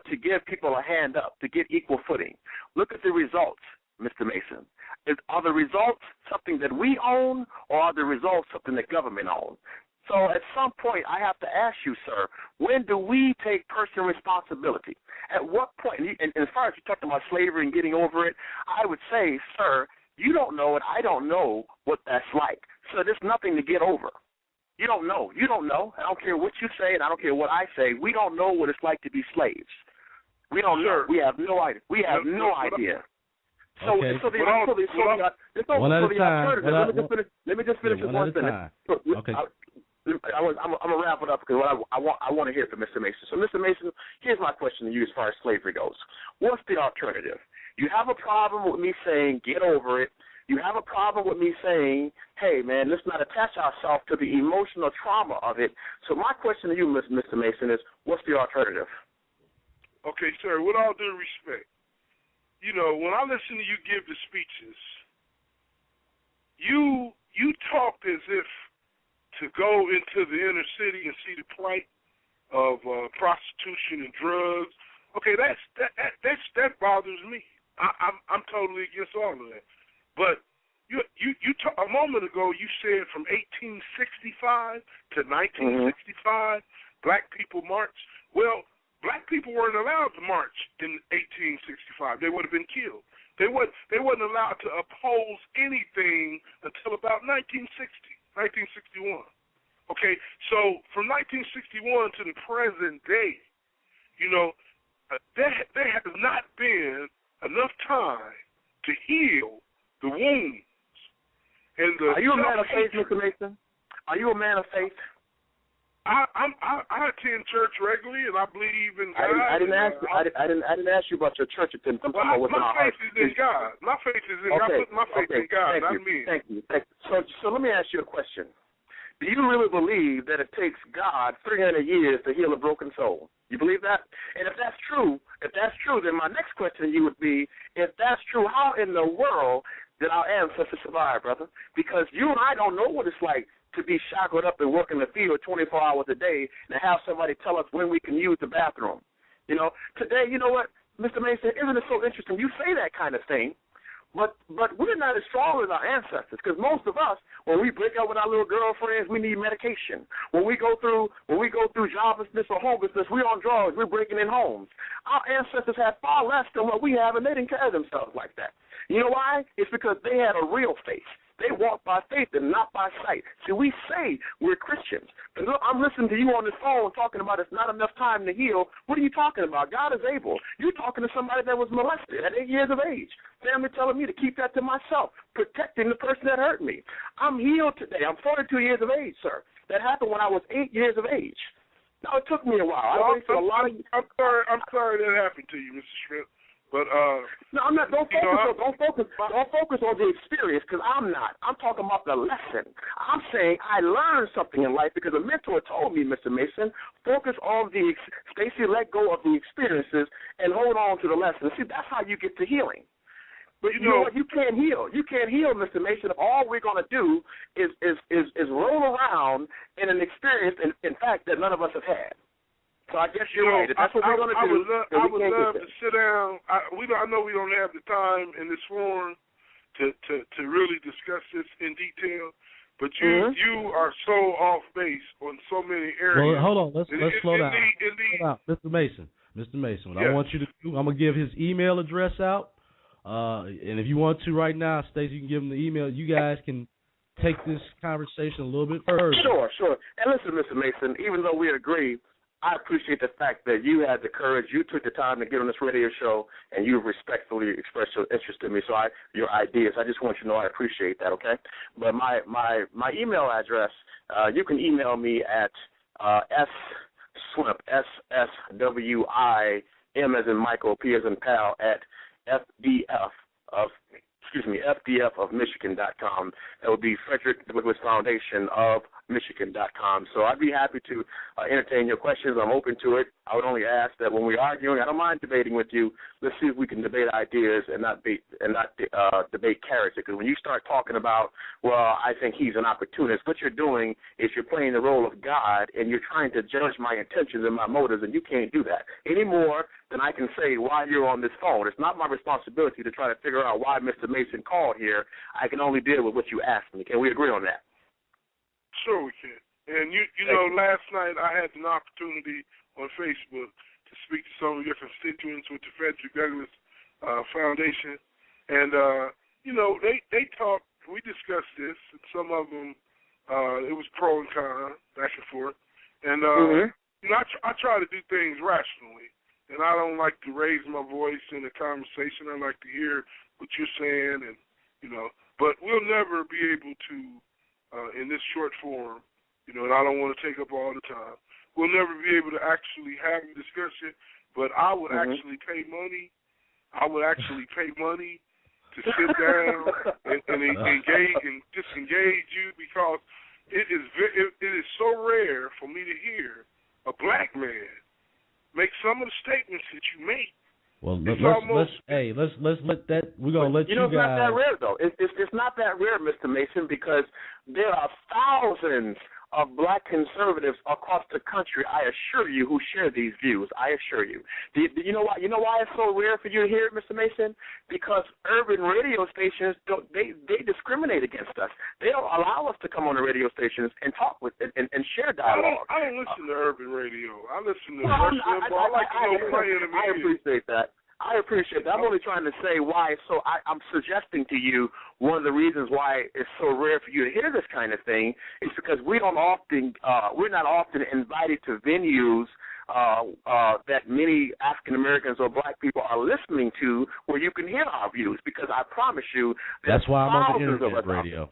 to give people a hand up, to get equal footing. Look at the results, Mr. Mason. Are the results something that we own, or are the results something that government owns? So at some point, I have to ask you, sir, when do we take personal responsibility? At what point, and as far as you talked about slavery and getting over it, I would say, sir, you don't know it, I don't know what that's like. So there's nothing to get over. You don't know. You don't know. I don't care what you say, and I don't care what I say. We don't know what it's like to be slaves. We don't know. We have no idea. We have no idea. So, okay. One at a time. Let me just finish with one sentence. Okay. I'm gonna wrap it up because I want to hear from Mr. Mason. So, Mr. Mason, here's my question to you as far as slavery goes. What's the alternative? You have a problem with me saying get over it. You have a problem with me saying, hey, man, let's not attach ourselves to the emotional trauma of it. So my question to you, Mr. Mason, is what's the alternative? Okay, sir, with all due respect, you know, when I listen to you give the speeches, you talk as if to go into the inner city and see the plight of prostitution and drugs. Okay, that bothers me. I'm totally against all of that. But you a moment ago you said from 1865 to 1965, black people marched. Well, black people weren't allowed to march in 1865. They would have been killed. They wasn't allowed to oppose anything until about 1961. Okay, so from 1961 to the present day, you know, there has not been enough time to heal the wounds. And Are you a man of faith, Mr. Mason? Are you a man of faith? I attend church regularly, and I believe in God. I didn't ask you about your church attendance. My faith is in God. My faith is in God. I put my faith in God, not me. Thank you. So let me ask you a question. Do you really believe that it takes God 300 years to heal a broken soul? You believe that? And if that's true, then my next question to you would be, if that's true, how in the world did our ancestors survive, brother? Because you and I don't know what it's like to be shackled up and work in the field 24 hours a day and have somebody tell us when we can use the bathroom. You know, today, you know what, Mr. Mason, isn't it so interesting? You say that kind of thing, but we're not as strong as our ancestors, because most of us, when we break up with our little girlfriends, we need medication. When we go through joblessness or homelessness, we're on drugs, we're breaking in homes. Our ancestors had far less than what we have, and they didn't carry themselves like that. You know why? It's because they had a real faith. They walk by faith and not by sight. See, we say we're Christians. But look, I'm listening to you on this phone talking about it's not enough time to heal. What are you talking about? God is able. You're talking to somebody that was molested at 8 years of age. Family telling me to keep that to myself, protecting the person that hurt me. I'm healed today. I'm 42 years of age, sir. That happened when I was 8 years of age. Now, it took me a while. I'm sorry that happened to you, Mr. Shrimp. But no, I'm not. Don't focus on the experience, because I'm not. I'm talking about the lesson. I'm saying I learned something in life because a mentor told me, Mr. Mason, focus on the Stacy, let go of the experiences and hold on to the lesson. See, that's how you get to healing. But you know what? You can't heal. You can't heal, Mr. Mason, if all we're going to do is roll around in an experience, in fact, that none of us have had. So I guess you're right. If that's what we're going to do. I would love to sit down. I know we don't have the time in this forum to really discuss this in detail, but you are so off base on so many areas. Well, hold on. Let's slow down. Indeed. Slow down. Mr. Mason, what yes. I want you to do, I'm going to give his email address out. And if you want to right now, Stacy, you can give him the email. You guys can take this conversation a little bit further. Sure. And listen, Mr. Mason, even though we agree, I appreciate the fact that you had the courage, you took the time to get on this radio show, and you respectfully expressed your interest in me. So your ideas, I just want you to know I appreciate that, okay? But my email address, you can email me at swimp, SSWIM as in Michael, P as in pal, at FDF of Michigan.com. That would be Fredrick Douglass Foundation of Michigan.com. So I'd be happy to entertain your questions. I'm open to it. I would only ask that when we're arguing, I don't mind debating with you. Let's see if we can debate ideas and not debate character. Because when you start talking about, well, I think he's an opportunist, what you're doing is you're playing the role of God and you're trying to judge my intentions and my motives, and you can't do that any more than I can say why you're on this phone. It's not my responsibility to try to figure out why Mr. Mason called here. I can only deal with what you asked me. Can we agree on that? Sure we can. And you know, last night I had an opportunity on Facebook to speak to some of your constituents with the Fredrick Douglass Foundation. And, you know, they talked, we discussed this, and some of them, it was pro and con, back and forth. And, you know, I try to do things rationally. And I don't like to raise my voice in a conversation. I like to hear what you're saying, and, you know, but we'll never be able to, in this short form, you know, and I don't want to take up all the time, we'll never be able to actually have a discussion, but I would actually pay money. I would actually pay money to sit down and engage and disengage you, because it is so rare for me to hear a black man make some of the statements that you make. Well, let's let that. We're gonna let you guys. It's not that rare though. It's not that rare, Mr. Mason, because there are thousands of black conservatives across the country, I assure you, who share these views. I assure you. Do you know why? You know why it's so rare for you to hear it, Mr. Mason? Because urban radio stations they discriminate against us. They don't allow us to come on the radio stations and talk with and share dialogue. I don't listen to urban radio. I listen to Rush Limbaugh. I like to know playing the music. I appreciate that. I appreciate that. I'm only trying to say why. So I'm suggesting to you one of the reasons why it's so rare for you to hear this kind of thing is because we're not often invited to venues that many African Americans or black people are listening to where you can hear our views. Because I promise you, that's why I'm on the internet radio.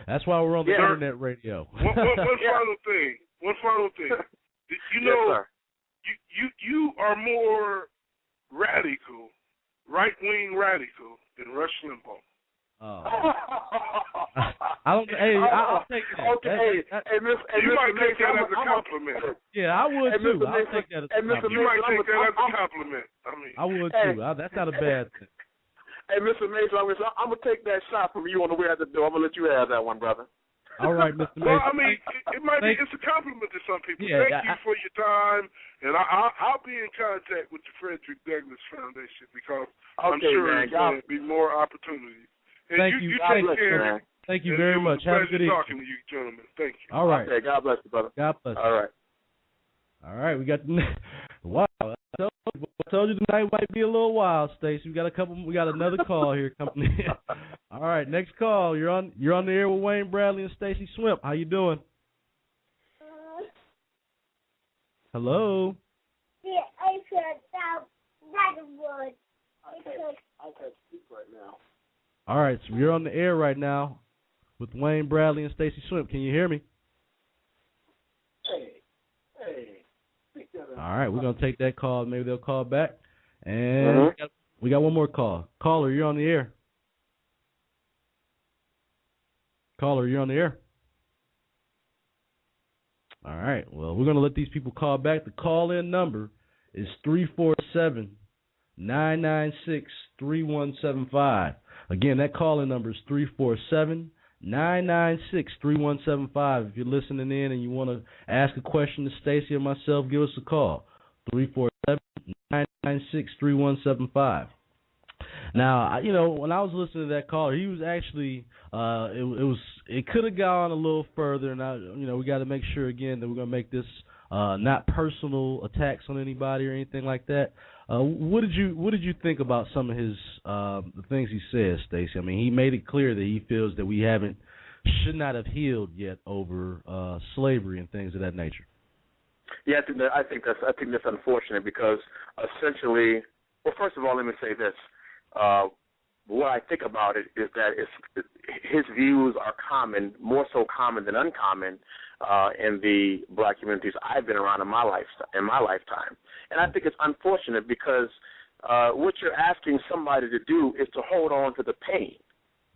That's why we're on the internet radio. One final thing. You know, yes, you are more radical, right-wing radical than Rush Limbaugh. Oh. I'll take that. Okay, you might take that as a compliment. Yeah, I would too. I'll take that as a compliment. You might take that as a compliment. I would too. That's not a bad thing. Hey, Mr. Mason, I'm gonna take that shot from you on the way out the door. I'm gonna let you have that one, brother. All right, Mr. Mason. Well, I mean, it's a compliment to some people. Yeah, Thank you for your time, and I'll be in contact with the Fredrick Douglass Foundation because I'm sure there's going to be more opportunities. And thank you. Take care. Man. Thank you very much. Have a good evening. Talking to you, gentlemen. Thank you. All right. Okay, God bless you, brother. God bless you. All right. All right, we got wow. told you tonight might be a little wild, Stacy. We got another call here coming in. All right, next call. You're on the air with Wayne Bradley and Stacy Swimp. How you doing? Hello. Yeah, I said that would. I can't speak right now. All right, so you're on the air right now with Wayne Bradley and Stacy Swimp. Can you hear me? Hey. All right, we're gonna take that call. Maybe they'll call back. And we got one more call. Caller, you're on the air. Caller, you're on the air. All right. Well, we're gonna let these people call back. The call-in number is 347-996-3175. Again, that call-in number is 347-996-3175. If you're listening in and you want to ask a question to Stacy or myself, give us a call. 347-996-3175. Now, when I was listening to that caller, he was actually it could have gone a little further, and we got to make sure again that we're gonna make this not personal attacks on anybody or anything like that. What did you think about some of his the things he says, Stacy? I mean, he made it clear that he feels that we should not have healed yet over slavery and things of that nature. Yeah, I think that's unfortunate because essentially, well, first of all, let me say this. What I think about it is that his views are common, more so common than uncommon, in the black communities I've been around in my lifetime. And I think it's unfortunate because what you're asking somebody to do is to hold on to the pain.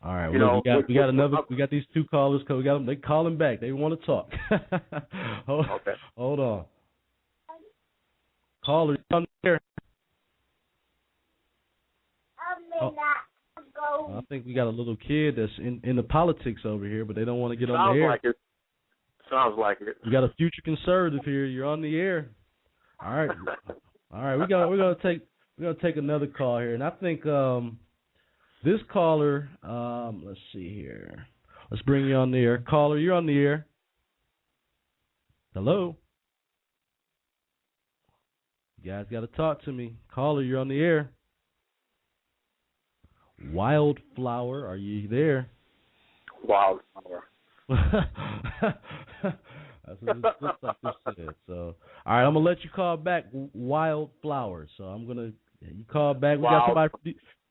All right, we got these two callers. They calling back. They want to talk. Okay. Hold on. Caller, you're on the air. I think we got a little kid that's in the politics over here, but they don't want to get on the air. Sounds like it. We got a future conservative here. You're on the air. All right. We're gonna take another call here, and I think this caller. Let's see here. Let's bring you on the air. Caller, you're on the air. Hello. You guys got to talk to me. Caller, you're on the air. Wildflower, are you there? Wildflower. That's what it looks like this said. So, all right, I'm gonna let you call back, Wildflower. So you call back. We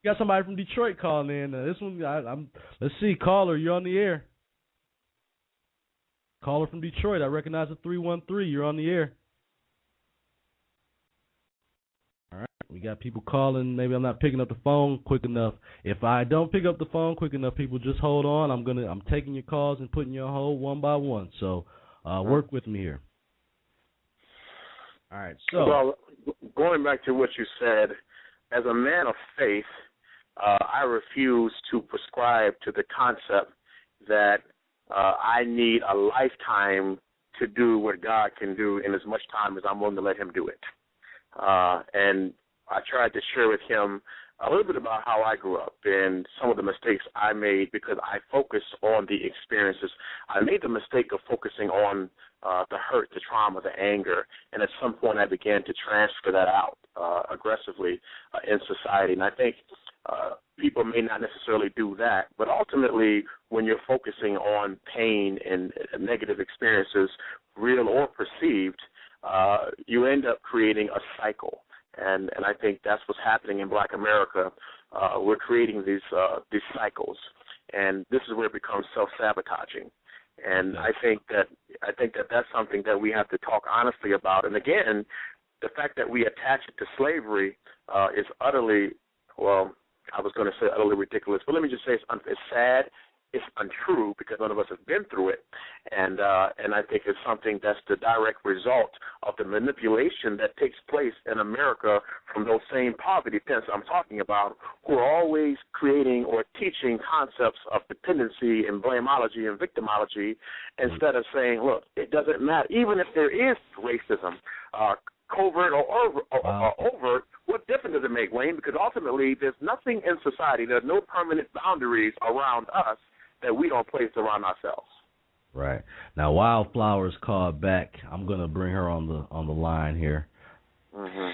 got somebody from Detroit calling in. This one, let's see, caller, you're on the air. Caller from Detroit. I recognize the 313. You're on the air. All right, we got people calling. Maybe I'm not picking up the phone quick enough. If I don't pick up the phone quick enough, people just hold on. I'm taking your calls and putting you on hold one by one. So work with me here. All right. So, well, going back to what you said, as a man of faith, I refuse to prescribe to the concept that I need a lifetime to do what God can do in as much time as I'm willing to let Him do it. And I tried to share with him a little bit about how I grew up and some of the mistakes I made because I focused on the experiences. I made the mistake of focusing on the hurt, the trauma, the anger, and at some point I began to transfer that out aggressively in society. And I think people may not necessarily do that, but ultimately when you're focusing on pain and negative experiences, real or perceived, you end up creating a cycle, and I think that's what's happening in Black America. We're creating these cycles, and this is where it becomes self-sabotaging. And I think that that's something that we have to talk honestly about. And again, the fact that we attach it to slavery is utterly, well, I was going to say utterly ridiculous, but let me just say it's sad. It's untrue because none of us have been through it, and I think it's something that's the direct result of the manipulation that takes place in America from those same poverty pimps I'm talking about, who are always creating or teaching concepts of dependency and blameology and victimology instead of saying, look, it doesn't matter, even if there is racism, covert or overt, what difference does it make, Wayne? Because ultimately there's nothing in society, there's no permanent boundaries around us that we don't place around ourselves. Right. Now, Wildflower's called back. I'm going to bring her on the line here. Mm-hmm.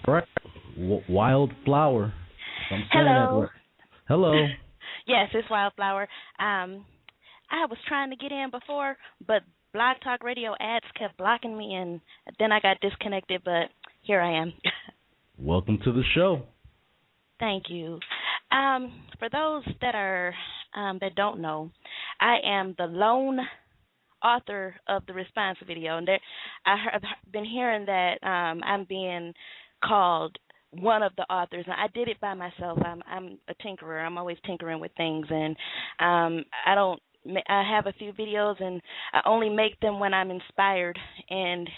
All right. Wildflower. I'm saying Hello. that right. Hello. Yes, it's Wildflower. I was trying to get in before, but Blog Talk Radio ads kept blocking me, and then I got disconnected, but here I am. Welcome to the show. Thank you. For those that don't know, I am the lone author of the response video, and I have been hearing that I'm being called one of the authors, and I did it by myself. I'm a tinkerer. I'm always tinkering with things, and I have a few videos, and I only make them when I'm inspired, and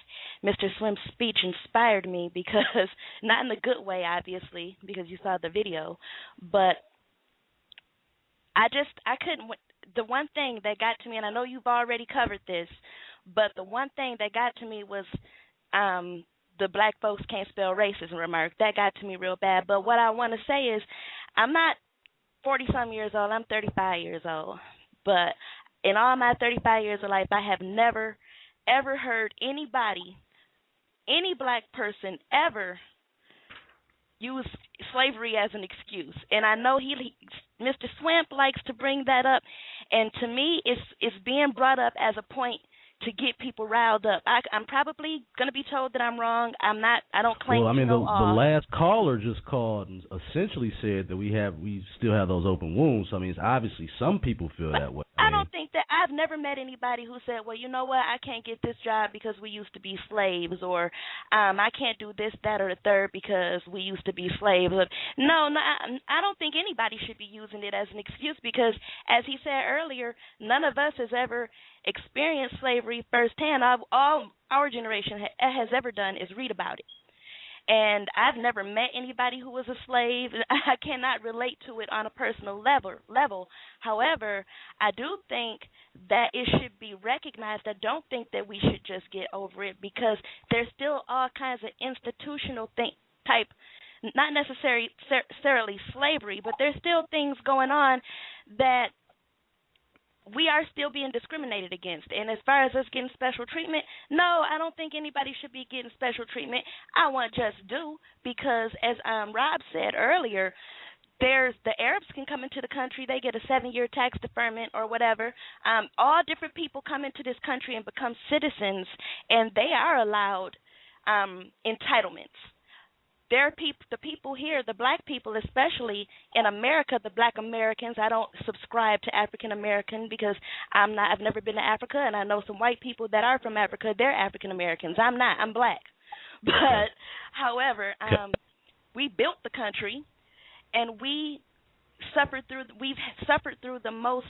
Mr. Swimp's speech inspired me because, not in the good way, obviously, because you saw the video, but I couldn't, the one thing that got to me, and I know you've already covered this, but the one thing that got to me was the black folks can't spell racism remark. That got to me real bad, but what I want to say is I'm not 40-some years old. I'm 35 years old. But in all my 35 years of life, I have never, ever heard anybody, any black person ever use slavery as an excuse. And I know Mr. Swimp likes to bring that up. And to me, it's being brought up as a point to get people riled up. I'm probably going to be told that I'm wrong. I'm not. I don't claim to know all. The last caller just called and essentially said that we still have those open wounds. So, I mean, it's obviously some people feel that way. I don't think that I've never met anybody who said, well, you know what, I can't get this job because we used to be slaves, or I can't do this, that, or the third because we used to be slaves. No, I don't think anybody should be using it as an excuse because, as he said earlier, none of us has ever experienced slavery firsthand. All our generation has ever done is read about it. And I've never met anybody who was a slave. I cannot relate to it on a personal level. However, I do think that it should be recognized. I don't think that we should just get over it because there's still all kinds of institutional type, not necessarily slavery, but there's still things going on that we are still being discriminated against. And as far as us getting special treatment, no, I don't think anybody should be getting special treatment. I want just due because, as Rob said earlier, the Arabs can come into the country. They get a 7-year tax deferment or whatever. All different people come into this country and become citizens, and they are allowed entitlements. There are the people here, the black people, especially in America, the black Americans. I don't subscribe to African American because I've never been to Africa, and I know some white people that are from Africa. They're African Americans. I'm not. I'm black. But however, we built the country, and we've suffered through the most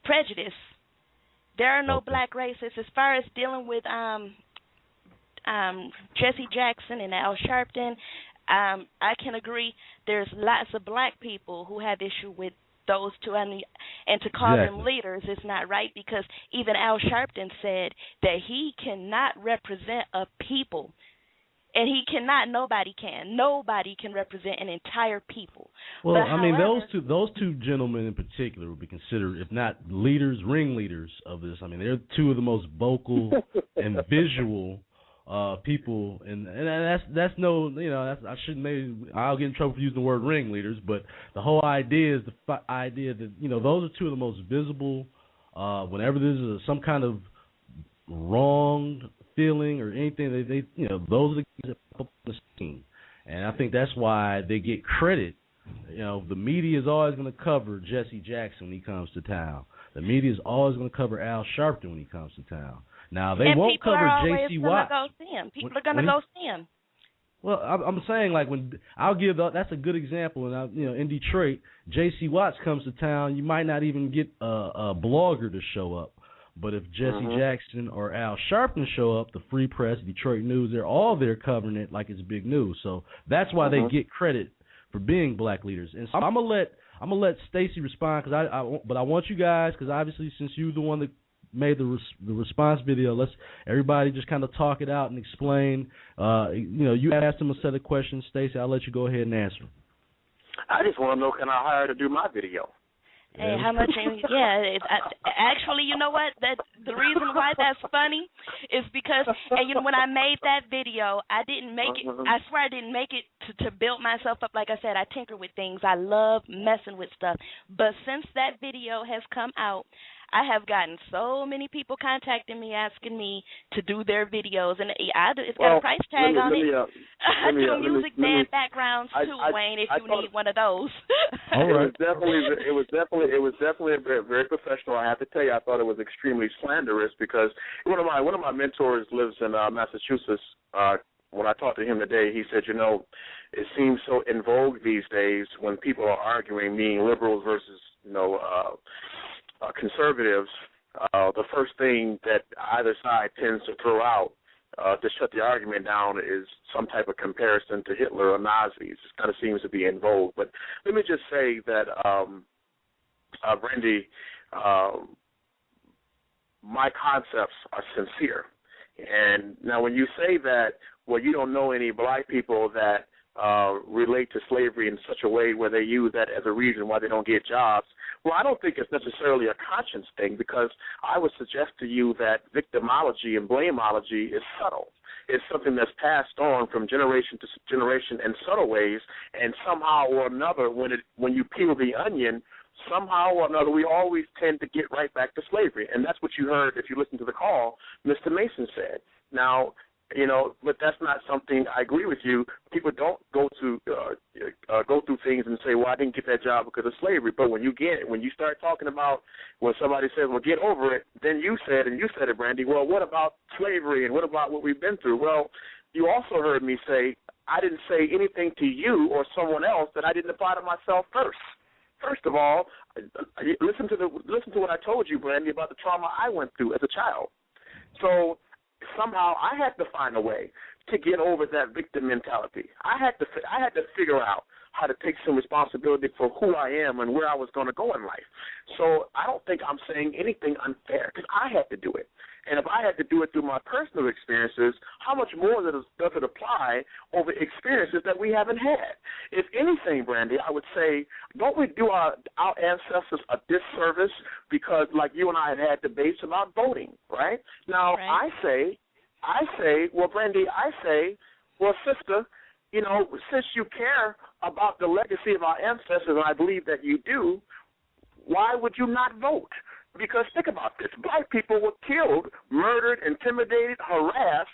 prejudice. There are no black racists as far as dealing with Jesse Jackson and Al Sharpton. I can agree there's lots of black people who have issue with those two, and to call them leaders is not right because even Al Sharpton said that he cannot represent a people, and he cannot. Nobody can represent an entire people. Well, I mean, those two gentlemen in particular would be considered, if not leaders, ringleaders of this. I mean, they're two of the most vocal and visual people, and that's no, I shouldn't, maybe I'll get in trouble for using the word ringleaders, but the whole idea is the idea that those are two of the most visible. Whenever there's some kind of wrong feeling or anything, they those are the guys that pop up on the scene, and I think that's why they get credit. The media is always going to cover Jesse Jackson when he comes to town. The media is always going to cover Al Sharpton when he comes to town. Now, they won't cover J.C. Watts. People are going to go see him. Well, I'm saying, like, when I'll give that's a good example. And in Detroit, J.C. Watts comes to town, you might not even get a blogger to show up. But if Jesse Jackson or Al Sharpton show up, the Free Press, Detroit News, they're all there covering it like it's big news. So that's why they get credit for being black leaders. And so I'm gonna let Stacy respond but I want you guys, because obviously since you're the one that made the response video, let's everybody just kind of talk it out and explain. You asked him a set of questions, Stacy. I'll let you go ahead and answer. I just want to know, can I hire to do my video? Hey, how much? Yeah, actually, you know what? That the reason why that's funny is because, and you know, when I made that video, I didn't make it. I swear I didn't make it to build myself up. Like I said, I tinker with things. I love messing with stuff. But since that video has come out, I have gotten so many people contacting me, asking me to do their videos, and it's got a price tag on it. I do music band backgrounds too, Wayne. If you need one of those. All right. It was definitely very, very professional. I have to tell you, I thought it was extremely slanderous because one of my mentors lives in Massachusetts. When I talked to him today, he said, you know, it seems so in vogue these days when people are arguing, meaning liberals versus, you know, conservatives, the first thing that either side tends to throw out to shut the argument down is some type of comparison to Hitler or Nazis. It kind of seems to be in vogue. But let me just say that, Brandy, my concepts are sincere. And now when you say that, well, you don't know any black people that relate to slavery in such a way where they use that as a reason why they don't get jobs. Well, I don't think it's necessarily a conscience thing because I would suggest to you that victimology and blameology is subtle. It's something that's passed on from generation to generation in subtle ways, and somehow or another, when you peel the onion, somehow or another, we always tend to get right back to slavery. And that's what you heard, if you listen to the call, Mr. Mason said. Now, you know, but that's not something I agree with you. People don't go through things and say, well, I didn't get that job because of slavery. But when you start talking about when somebody says, well, get over it, then you said it, Brandy, well, what about slavery and what about what we've been through? Well, you also heard me say I didn't say anything to you or someone else that I didn't apply to myself first. First of all, listen to what I told you, Brandy, about the trauma I went through as a child. So somehow I had to find a way to get over that victim mentality. I had to figure out how to take some responsibility for who I am and where I was going to go in life. So I don't think I'm saying anything unfair because I had to do it. And if I had to do it through my personal experiences, how much more does it apply over experiences that we haven't had? If anything, Brandy, I would say, don't we do our ancestors a disservice because, like you and I had debates about voting, right? Now, right. I say, well, Brandy, well, sister, you know, since you care about the legacy of our ancestors, and I believe that you do, why would you not vote? Because think about this. Black people were killed, murdered, intimidated, harassed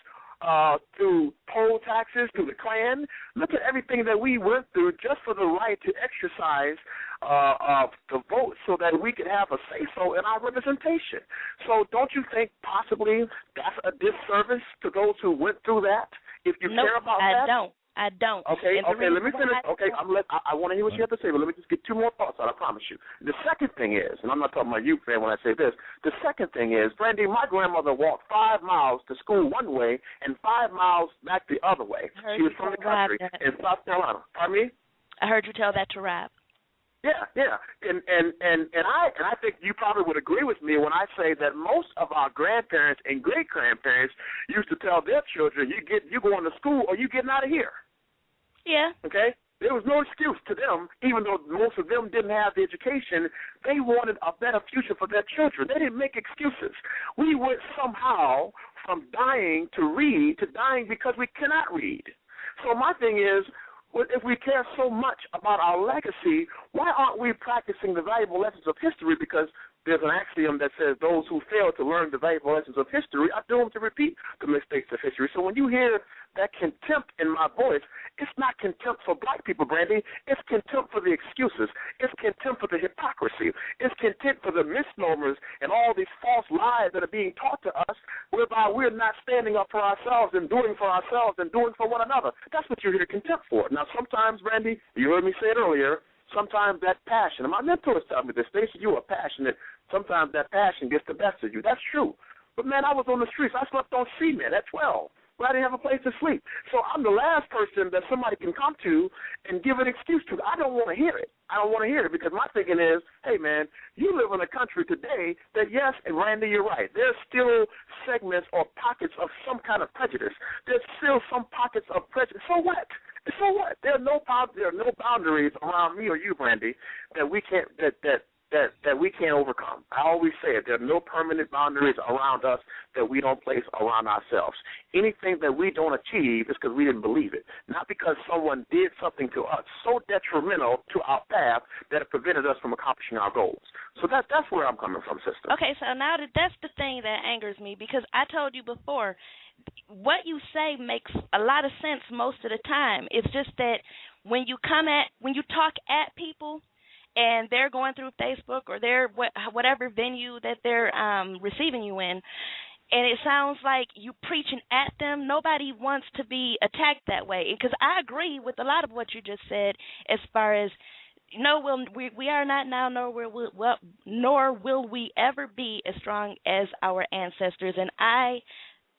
through poll taxes, through the Klan. Look at everything that we went through just for the right to exercise the vote so that we could have a say-so in our representation. So don't you think possibly that's a disservice to those who went through that? If you care about that? I don't. Okay, let me finish. Okay, I want to hear what you have to say, but let me just get two more thoughts out, I promise you. The second thing is, and I'm not talking about you, fan, when I say this, the second thing is, Brandy, my grandmother walked 5 miles to school one way and 5 miles back the other way. She was from the country in South Carolina. Pardon me? I heard you tell that to Rob. Yeah, and I think you probably would agree with me when I say that most of our grandparents and great grandparents used to tell their children, you going to school or you getting out of here. Yeah. Okay? There was no excuse to them, even though most of them didn't have the education. They wanted a better future for their children. They didn't make excuses. We went somehow from dying to read to dying because we cannot read. So my thing is, if we care so much about our legacy, why aren't we practicing the valuable lessons of history? Because there's an axiom that says those who fail to learn the valuable lessons of history are doomed to repeat the mistakes of history. So when you hear that contempt in my voice, it's not contempt for black people, Brandy. It's contempt for the excuses. It's contempt for the hypocrisy. It's contempt for the misnomers and all these false lies that are being taught to us, whereby we're not standing up for ourselves and doing for ourselves and doing for one another. That's what you're here contempt for. Now, sometimes, Brandy, you heard me say it earlier, sometimes that passion, and my mentors tell me this, Stacy, you are passionate. Sometimes that passion gets the best of you. That's true. But, man, I was on the streets. I slept on cement at 12. Well, I didn't have a place to sleep. So I'm the last person that somebody can come to and give an excuse to. I don't want to hear it. I don't want to hear it because my thinking is, hey, man, you live in a country today that, yes, and Randy, you're right, there's still segments or pockets of some kind of prejudice. There's still some pockets of prejudice. So what? So what? There are no boundaries around me or you, Brandy, that we can't that that we can't overcome. I always say it. There are no permanent boundaries around us that we don't place around ourselves. Anything that we don't achieve is because we didn't believe it, not because someone did something to us so detrimental to our path that it prevented us from accomplishing our goals. So that's where I'm coming from, sister. Okay, so now that's the thing that angers me, because I told you before, what you say makes a lot of sense most of the time. It's just that when you talk at people and they're going through Facebook or they're whatever venue that they're receiving you in, and it sounds like you preaching at them, nobody wants to be attacked that way. Because I agree with a lot of what you just said as far as, we are not now, nor will we ever be as strong as our ancestors. And I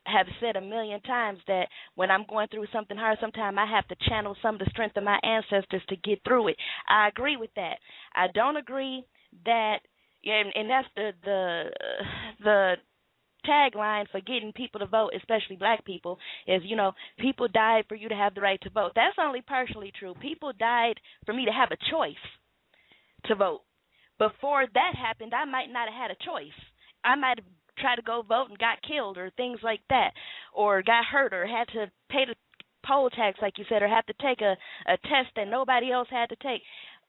have said a million times that when I'm going through something hard, sometimes I have to channel some of the strength of my ancestors to get through it. I agree with that. I don't agree that, and that's the tagline for getting people to vote, especially black people, is, people died for you to have the right to vote. That's only partially true. People died for me to have a choice to vote. Before that happened, I might not have had a choice. I might have tried to go vote and got killed or things like that, or got hurt or had to pay the poll tax, like you said, or have to take a test that nobody else had to take.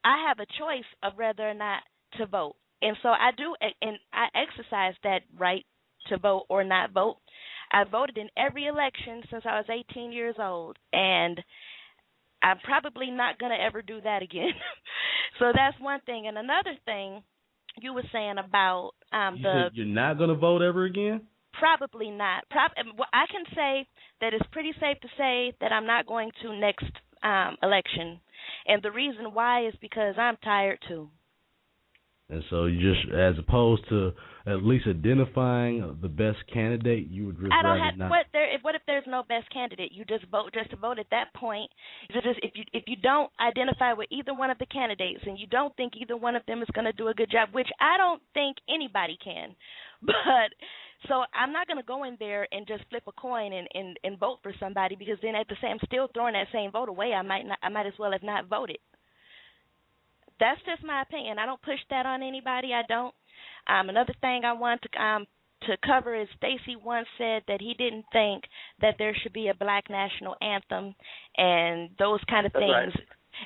I have a choice of whether or not to vote. And so I do, and I exercise that right to vote or not vote. I voted in every election since I was 18 years old, and I'm probably not going to ever do that again. So that's one thing. And another thing you were saying about you're not going to vote ever again? Probably not. I can say that it's pretty safe to say that I'm not going to next election. And the reason why is because I'm tired too. And so you just, as opposed to at least identifying the best candidate, you would just rather not. What if there's no best candidate? You just vote just to vote at that point. If you don't identify with either one of the candidates and you don't think either one of them is going to do a good job, which I don't think anybody can, but so I'm not going to go in there and just flip a coin and vote for somebody, because then at the same, still throwing that same vote away, I might as well have not voted. That's just my opinion. I don't push that on anybody. I don't. Another thing I want to cover is Stacy once said that he didn't think that there should be a black national anthem and those kind of things. Right.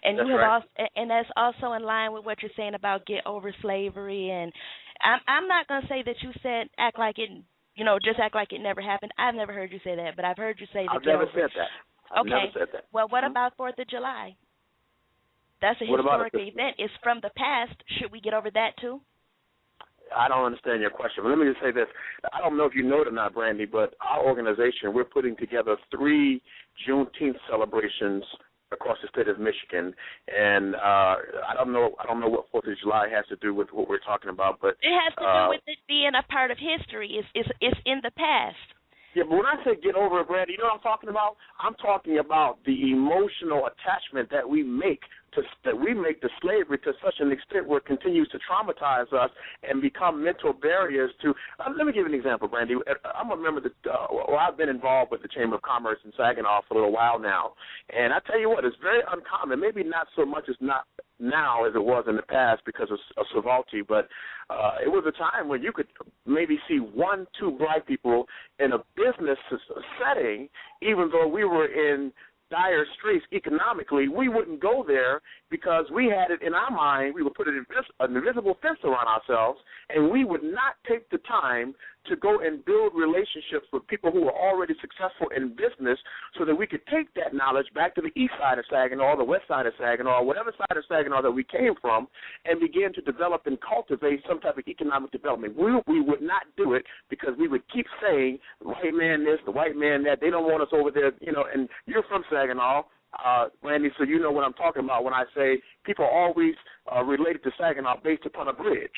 And that's you have right. also, and that's also in line with what you're saying about get over slavery. And I'm not going to say that you said act like it, just act like it never happened. I've never heard you say that, but I've heard you say that. I've never said that. I've never said that. Well, what about 4th of July? That's a historic event. It's from the past. Should we get over that too? I don't understand your question, but let me just say this. I don't know if you know it or not, Brandy, but our organization, we're putting together 3 Juneteenth celebrations across the state of Michigan, and I don't know what 4th of July has to do with what we're talking about, but it has to do with it being a part of history. It's in the past. Yeah, but when I say get over it, Brandy, you know what I'm talking about? I'm talking about the emotional attachment that we make to slavery to such an extent where it continues to traumatize us and become mental barriers to. Let me give you an example, Brandy. I'm a member I've been involved with the Chamber of Commerce in Saginaw for a little while now, and I tell you what, it's very uncommon. Maybe not so much as not now as it was in the past because of Savalti, but it was a time when you could maybe see 1, 2 black people in a business setting, even though we were in dire straits economically. We wouldn't go there because we had it in our mind. We would put an invisible fence around ourselves, and we would not take the time to go and build relationships with people who were already successful in business so that we could take that knowledge back to the east side of Saginaw, the west side of Saginaw, whatever side of Saginaw that we came from, and begin to develop and cultivate some type of economic development. We would not do it because we would keep saying, the white man this, the white man that, they don't want us over there, and you're from Saginaw, Randy, so you know what I'm talking about when I say people always related to Saginaw based upon a bridge.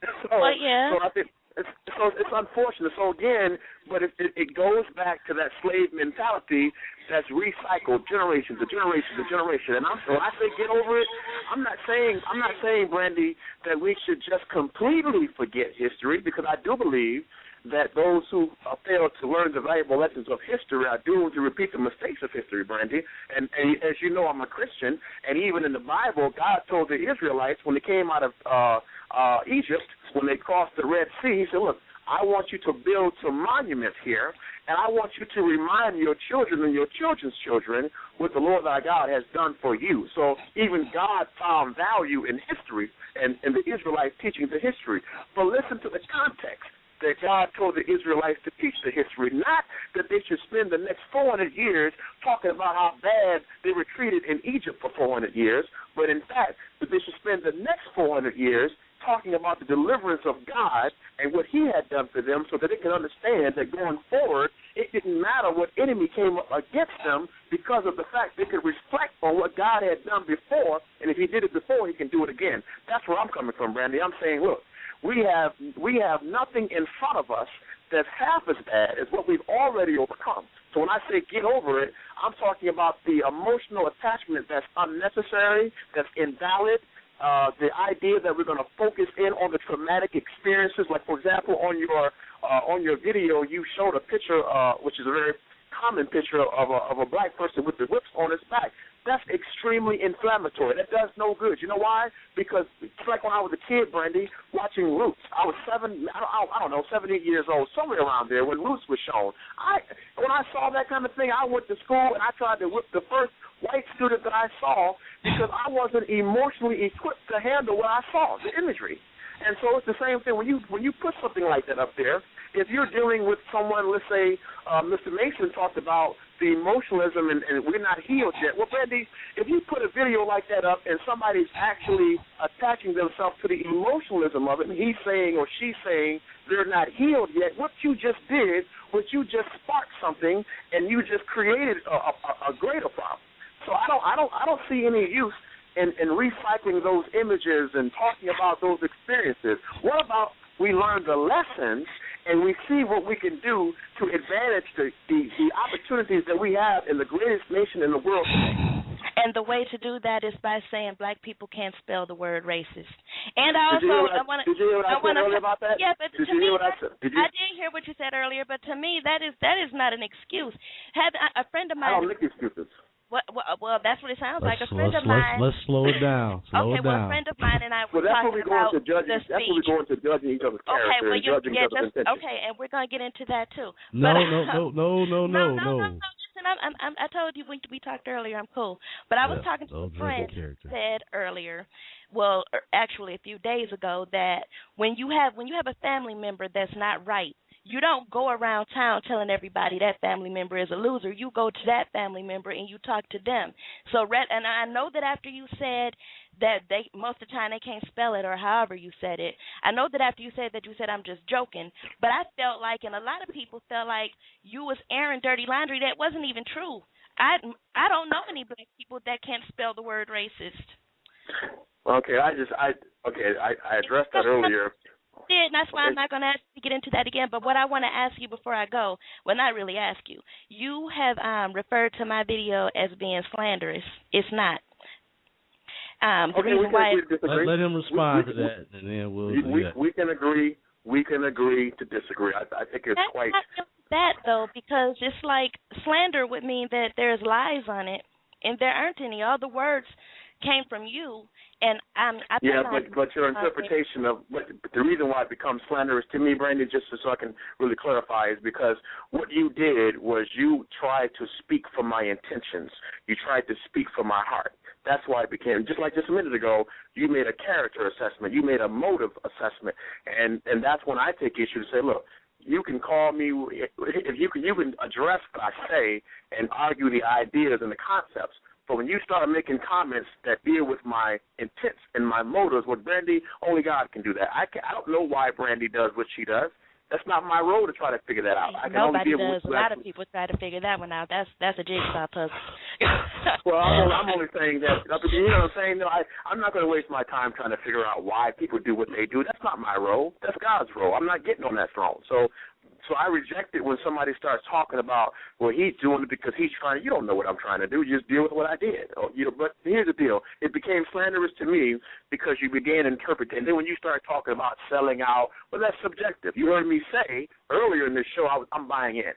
Yeah. So I think it's unfortunate. So again, but it goes back to that slave mentality that's recycled generation to generation to generation. And when I say get over it, I'm not saying, Brandy, that we should just completely forget history, because I do believe that those who fail to learn the valuable lessons of history are doomed to repeat the mistakes of history, Brandy. And as you know, I'm a Christian, and even in the Bible, God told the Israelites when they came out of Egypt, when they crossed the Red Sea, he said, look, I want you to build some monuments here, and I want you to remind your children and your children's children what the Lord thy God has done for you. So even God found value in history and the Israelites teaching the history. But listen to the context that God told the Israelites to teach the history, not that they should spend the next 400 years talking about how bad they were treated in Egypt for 400 years, but in fact that they should spend the next 400 years talking about the deliverance of God and what he had done for them so that they can understand that going forward, it didn't matter what enemy came up against them because of the fact they could reflect on what God had done before, and if he did it before, he can do it again. That's where I'm coming from, Brandy. I'm saying, look, we have nothing in front of us that's half as bad as what we've already overcome. So when I say get over it, I'm talking about the emotional attachment that's unnecessary, that's invalid, the idea that we're going to focus in on the traumatic experiences. Like, for example, on your video, you showed a picture, which is a very common picture of a black person with the whips on his back. That's extremely inflammatory. That does no good. You know why? Because it's like when I was a kid, Brandy, watching Roots. I was 7, 8 years old, somewhere around there when Roots was shown. When I saw that kind of thing, I went to school and I tried to whip the first white student that I saw because I wasn't emotionally equipped to handle what I saw, the imagery. And so it's the same thing when you put something like that up there. If you're dealing with someone, let's say Mr. Mason talked about the emotionalism and we're not healed yet. Well, Brandy, if you put a video like that up and somebody's actually attaching themselves to the emotionalism of it, and he's saying or she's saying they're not healed yet, what you just did was you just sparked something and you just created a greater problem. So I don't see any use in recycling those images and talking about those experiences. What about we learn the lessons and we see what we can do to advantage the opportunities that we have in the greatest nation in the world today? And the way to do that is by saying black people can't spell the word racist. And also, did you hear what I said earlier about that? Yeah, but did to you me, hear what I said? I did hear what you said earlier, but to me, that is not an excuse. A friend of mine. I don't make excuses. Well, that's what it sounds like. A friend of mine. Let's slow it down. Well, a friend of mine and I were talking about the speech. That's what we're going to judging each other's character and judging each other's intentions. Okay, and we're going to get into that too. No. Listen, I told you we talked earlier. I'm cool, but I was talking to a friend who said earlier. Well, actually, a few days ago, that when you have a family member that's not right, you don't go around town telling everybody that family member is a loser. You go to that family member and you talk to them. And I know that after you said that they most of the time they can't spell it or however you said it, I know that after you said I'm just joking, but I felt like, and a lot of people felt like you was airing dirty laundry that wasn't even true. I don't know any black people that can't spell the word racist. Okay, I addressed that earlier. And that's why I'm not going to ask you to get into that again. But what I want to ask you before I go, well, not really ask you. You have referred to my video as being slanderous. It's not. Let him respond to that, and then we can agree. We can agree to disagree. I think it's that's quite not that though, because it's like slander would mean that there's lies on it, and there aren't any. All the words came from you. And but your interpretation of the reason why it becomes slanderous to me, Brandon, just so I can really clarify, is because what you did was you tried to speak for my intentions. You tried to speak for my heart. That's why it became, just like just a minute ago, you made a character assessment. You made a motive assessment. And that's when I take issue to say, look, you can call me, if you can address what I say and argue the ideas and the concepts. But when you start making comments that deal with my intents and my motives, well, Brandy, only God can do that. I don't know why Brandy does what she does. That's not my role to try to figure that out. Nobody does. A lot of people try to figure that one out. That's a jigsaw puzzle. Well, I'm only saying that. You know what I'm saying? No, I'm not going to waste my time trying to figure out why people do what they do. That's not my role. That's God's role. I'm not getting on that throne. So So I reject it when somebody starts talking about, well, he's doing it because he's trying. You don't know what I'm trying to do. You just deal with what I did. But here's the deal. It became slanderous to me because you began interpreting. And then when you start talking about selling out, well, that's subjective. You heard me say earlier in this show, I'm buying in.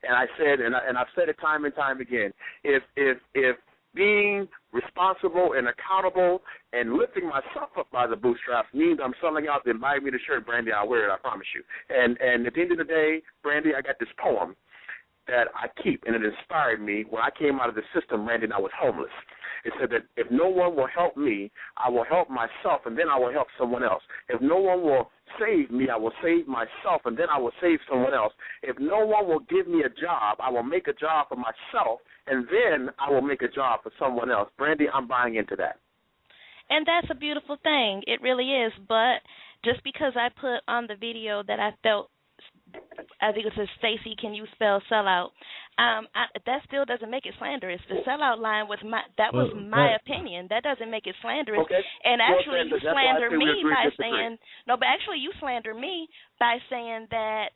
And I said, and I've said it time and time again, if being responsible and accountable and lifting myself up by the bootstraps means I'm selling out, then buy me the shirt, Brandy, I'll wear it, I promise you. And at the end of the day, Brandy, I got this poem that I keep, and it inspired me when I came out of the system, Randy, and I was homeless. It said that if no one will help me, I will help myself, and then I will help someone else. If no one will save me, I will save myself, and then I will save someone else. If no one will give me a job, I will make a job for myself, and then I will make a job for someone else. Brandy, I'm buying into that. And that's a beautiful thing. It really is. But just because I put on the video that I felt, I think it says, Stacy, can you spell sellout? That still doesn't make it slanderous. The sellout line was my opinion. That doesn't make it slanderous. Okay. And actually, you slander me by saying you slander me by saying that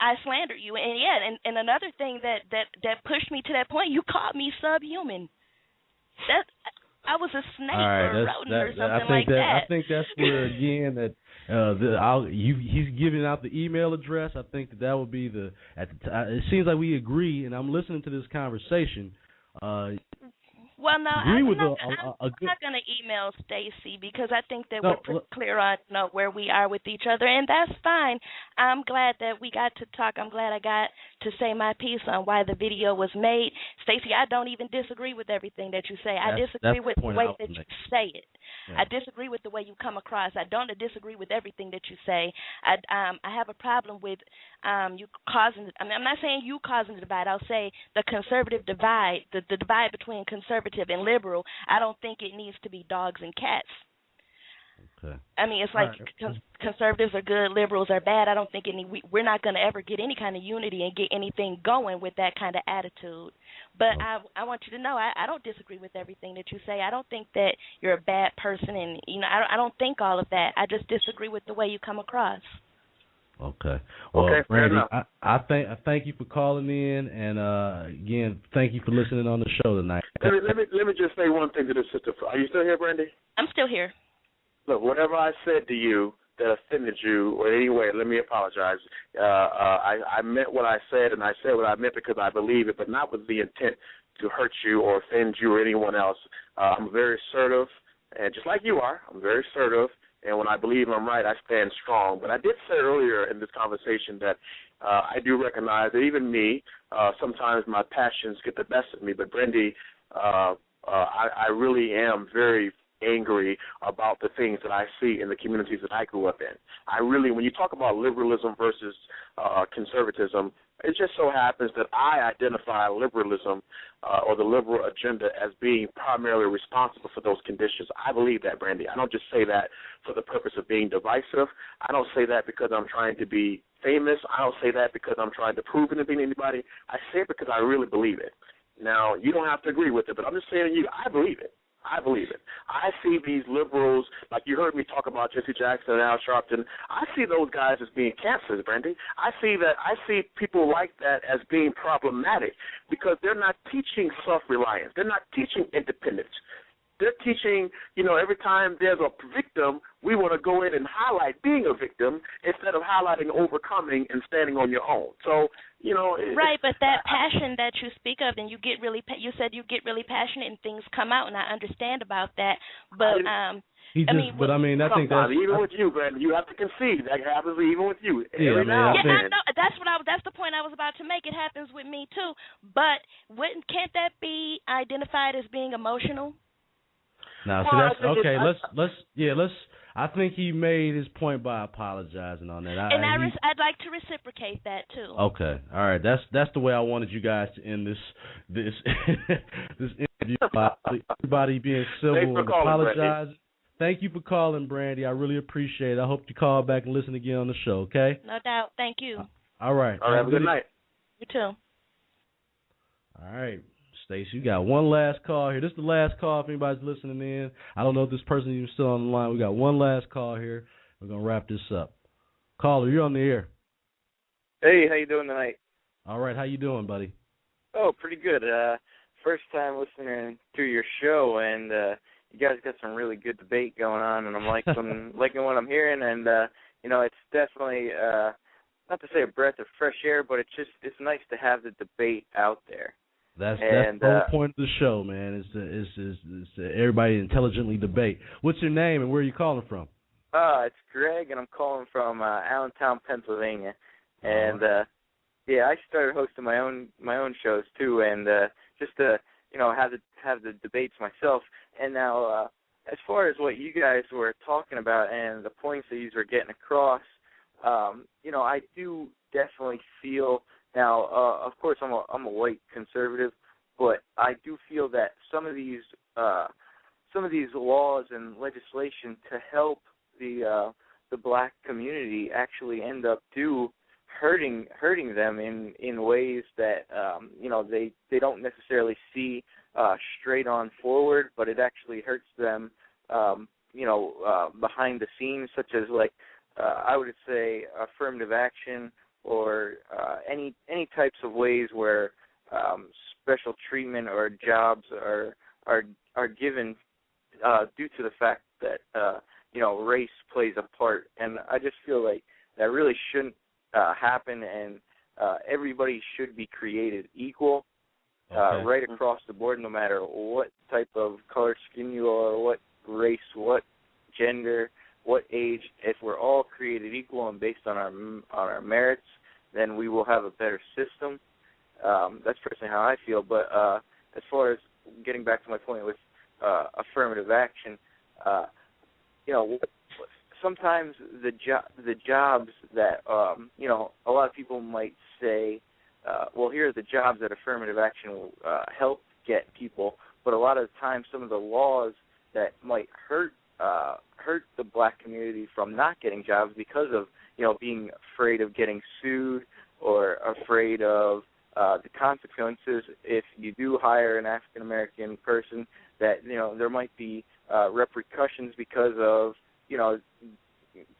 I slandered you. And yeah, and another thing that pushed me to that point, you called me subhuman. I was a snake or a rodent or something like that. I think that's where again that. He's giving out the email address. I think that would be it seems like we agree, and I'm listening to this conversation. Well, no, I'm not going to email Stacy because I think that we're pretty clear on where we are with each other, and that's fine. I'm glad that we got to talk. I'm glad I got to say my piece on why the video was made. Stacy, I don't even disagree with everything that you say. I disagree with the way that you say it. Yeah. I disagree with the way you come across. I don't disagree with everything that you say. I have a problem with you causing – I'm not saying you causing the divide. I'll say the conservative divide, the divide between conservative and liberal. I don't think it needs to be dogs and cats. Okay. I mean, it's like conservatives are good, liberals are bad. I don't think we're not going to ever get any kind of unity and get anything going with that kind of attitude. But I want you to know I don't disagree with everything that you say. I don't think that you're a bad person, and I don't think all of that. I just disagree with the way you come across. Okay. Well, okay, Brandy, I thank you for calling in, and again, thank you for listening on the show tonight. Let me just say one thing to this sister. Are you still here, Brandy? I'm still here. Look, whatever I said to you that offended you or anyway, let me apologize. I meant what I said, and I said what I meant because I believe it, but not with the intent to hurt you or offend you or anyone else. I'm very assertive, and just like you are, I'm very assertive. And when I believe I'm right, I stand strong. But I did say earlier in this conversation that I do recognize that even me, sometimes my passions get the best of me. But, Brandy, I really am very angry about the things that I see in the communities that I grew up in. I really, when you talk about liberalism versus conservatism, it just so happens that I identify liberalism or the liberal agenda as being primarily responsible for those conditions. I believe that, Brandy. I don't just say that for the purpose of being divisive. I don't say that because I'm trying to be famous. I don't say that because I'm trying to prove anything to anybody. I say it because I really believe it. Now, you don't have to agree with it, but I'm just saying to you, I believe it. I believe it. I see these liberals, like you heard me talk about Jesse Jackson and Al Sharpton, I see those guys as being cancers, Brandy. I see people like that as being problematic because they're not teaching self-reliance. They're not teaching independence. They're teaching, every time there's a victim, we want to go in and highlight being a victim instead of highlighting overcoming and standing on your own. So, right, but that passion that you speak of, and you said you get really passionate and things come out, and I understand about that. But I think that's even with you, Brandon. You have to concede that happens even with you. Yeah, that's the point I was about to make. It happens with me too. But can't that be identified as being emotional? No, so that's okay. Let's. I think he made his point by apologizing on that. I'd like to reciprocate that too. Okay, all right. That's the way I wanted you guys to end this this interview. By everybody being civil and apologizing. Thank you for calling, Brandy. I really appreciate it. I hope you call back and listen again on the show. Okay. No doubt. Thank you. All right. All right. Have a good night. You too. All right. Stacey, you got one last call here. This is the last call if anybody's listening in. I don't know if this person is even still on the line. We got one last call here. We're going to wrap this up. Caller, you're on the air. Hey, how you doing tonight? All right, how you doing, buddy? Oh, pretty good. First time listening to your show, and you guys got some really good debate going on, and I'm liking what I'm hearing, and it's definitely not to say a breath of fresh air, but it's nice to have the debate out there. That's the whole point of the show, man. Is to everybody intelligently debate. What's your name and where are you calling from? It's Greg, and I'm calling from Allentown, Pennsylvania, and I started hosting my own shows too, and just to have the debates myself. And now, as far as what you guys were talking about and the points that you were getting across, I do definitely feel. Now, of course, I'm a white conservative, but I do feel that some of these laws and legislation to help the black community actually end up hurting them in ways that they don't necessarily see straight on forward, but it actually hurts them behind the scenes, such as I would say affirmative action or any types of ways where special treatment or jobs are given due to the fact that race plays a part. And I just feel like that really shouldn't happen, and everybody should be created equal, right across the board, no matter what type of color skin you are, what race, what gender, what age. If we're all created equal and based on our merits, then we will have a better system. That's personally how I feel. But as far as getting back to my point with affirmative action, sometimes the jobs that a lot of people might say, well, here are the jobs that affirmative action will help get people, but a lot of the time some of the laws that might hurt the black community from not getting jobs because of being afraid of getting sued or afraid of the consequences if you do hire an African American person, that there might be repercussions because of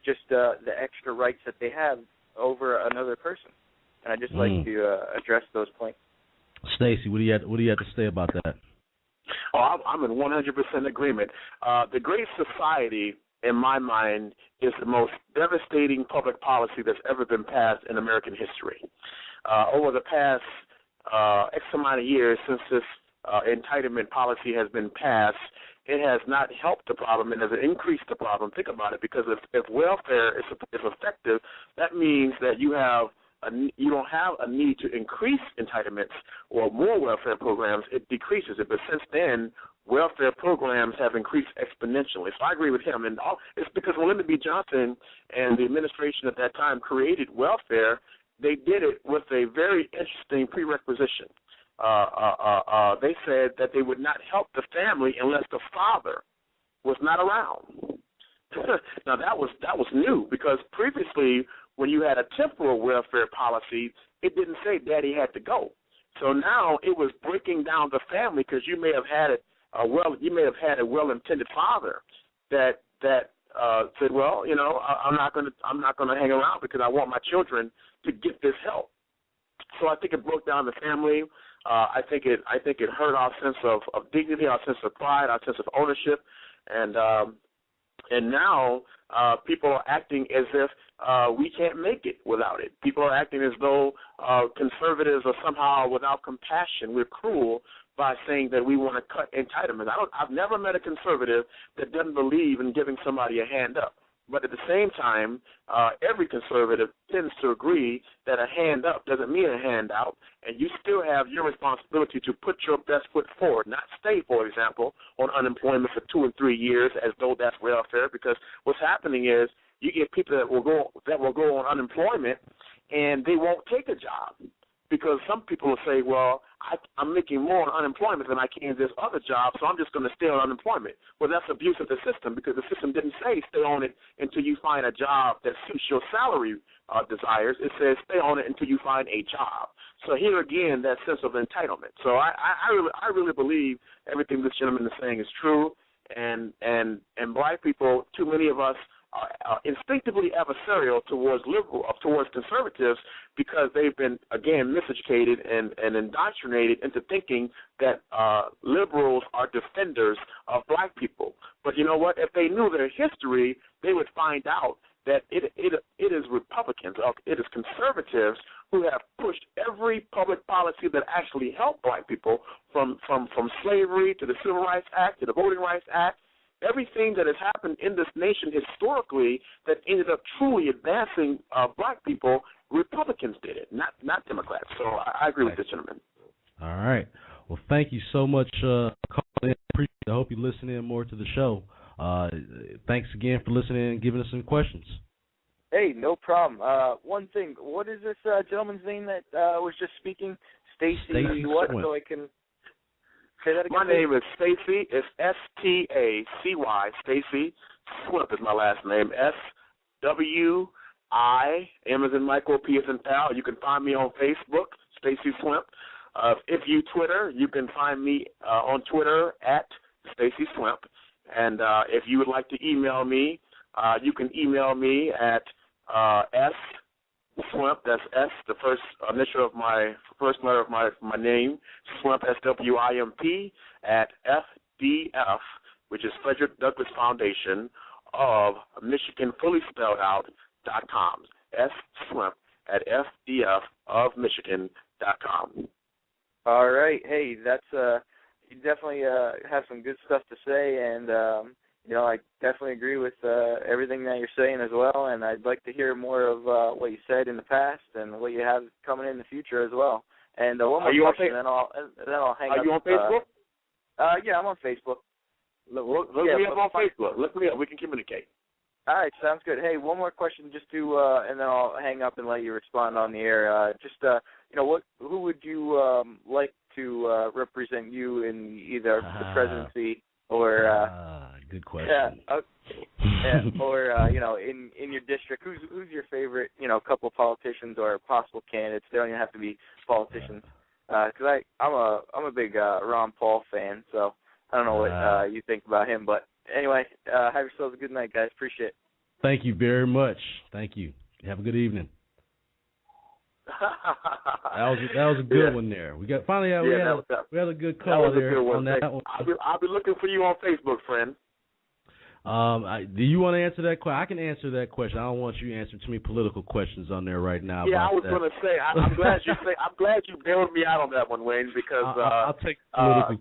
just the extra rights that they have over another person. And I'd just like to address those points. Stacy, what do you have to say about that? Oh, I'm in 100% agreement. The Great Society, in my mind, is the most devastating public policy that's ever been passed in American history. Over the past X amount of years since this entitlement policy has been passed, it has not helped the problem, and has increased the problem. Think about it, because if welfare is effective, that means that you don't have a need to increase entitlements or more welfare programs. It decreases it. But since then, welfare programs have increased exponentially. So I agree with him. And it's because when Lyndon B. Johnson and the administration at that time created welfare, they did it with a very interesting prerequisition. They said that they would not help the family unless the father was not around. Now that was new, because previously when you had a temporal welfare policy, it didn't say daddy had to go. So now it was breaking down the family, because you may have had a well-intended father that said, well, I'm not going to hang around because I want my children to get this help. So I think it broke down the family. I think it hurt our sense of dignity, our sense of pride, our sense of ownership, and now people are acting as if we can't make it without it. People are acting as though conservatives are somehow without compassion. We're cruel by saying that we want to cut entitlements. I've never met a conservative that doesn't believe in giving somebody a hand up. But at the same time, every conservative tends to agree that a hand up doesn't mean a handout, and you still have your responsibility to put your best foot forward, not stay, for example, on unemployment for 2 and 3 years as though that's welfare. Because what's happening is you get people that will go on unemployment, and they won't take a job, because some people will say, well, I'm making more on unemployment than I can this other job, so I'm just going to stay on unemployment. Well, that's abuse of the system, because the system didn't say stay on it until you find a job that suits your salary desires. It says stay on it until you find a job. So here again, that sense of entitlement. So I really believe everything this gentleman is saying is true, and black people, too many of us instinctively adversarial towards conservatives because they've been, again, miseducated and indoctrinated into thinking that liberals are defenders of black people. But you know what? If they knew their history, they would find out that it is Republicans, it is conservatives who have pushed every public policy that actually helped black people, from slavery to the Civil Rights Act to the Voting Rights Act. Everything that has happened in this nation historically that ended up truly advancing black people, Republicans did it, not Democrats. So I agree with this gentleman. All right. Well, thank you so much for calling in. Appreciate it. I hope you listen in more to the show. Thanks again for listening and giving us some questions. Hey, no problem. One thing, what is this gentleman's name that was just speaking? Stacy what? Swimp. So I can say that again. My name is Stacy. It's S-T-A-C-Y. Stacy Swimp is my last name. S-W-I, M as in Michael, P as in Pal. You can find me on Facebook, Stacy Swimp. If you Twitter, you can find me on Twitter at Stacy Swimp. And if you would like to email me, you can email me at Swimp, that's S, the first initial of my first letter of my name, Swimp, S-W-I-M-P, at FDF, which is Fredrick Douglass Foundation of Michigan, fully spelled out, .com. Swimp at FDF of Michigan.com. All right. Hey, that's you definitely have some good stuff to say, and I definitely agree with everything that you're saying as well, and I'd like to hear more of what you said in the past and what you have coming in the future as well. And one more question, then I'll hang up. Are you on Facebook? Yeah, I'm on Facebook. Look me up on Facebook. Look me up. We can communicate. All right, sounds good. Hey, one more question, just to, and then I'll hang up and let you respond on the air. Who would you like to represent you in either the presidency or? Good question. Or in your district, who's your favorite? Couple of politicians or possible candidates. They don't even have to be politicians. Because I'm a big Ron Paul fan, so I don't know what you think about him, but. Anyway, have yourselves a good night, guys. Appreciate it. Thank you very much. Thank you. Have a good evening. That was a good one there. We had a good call there on that one. I'll be looking for you on Facebook, friend. Do you want to answer that question? I can answer that question. I don't want you answering too many political questions on there right now. Yeah, I was going to say. I'm glad you bailed me out on that one, Wayne, because I'll take political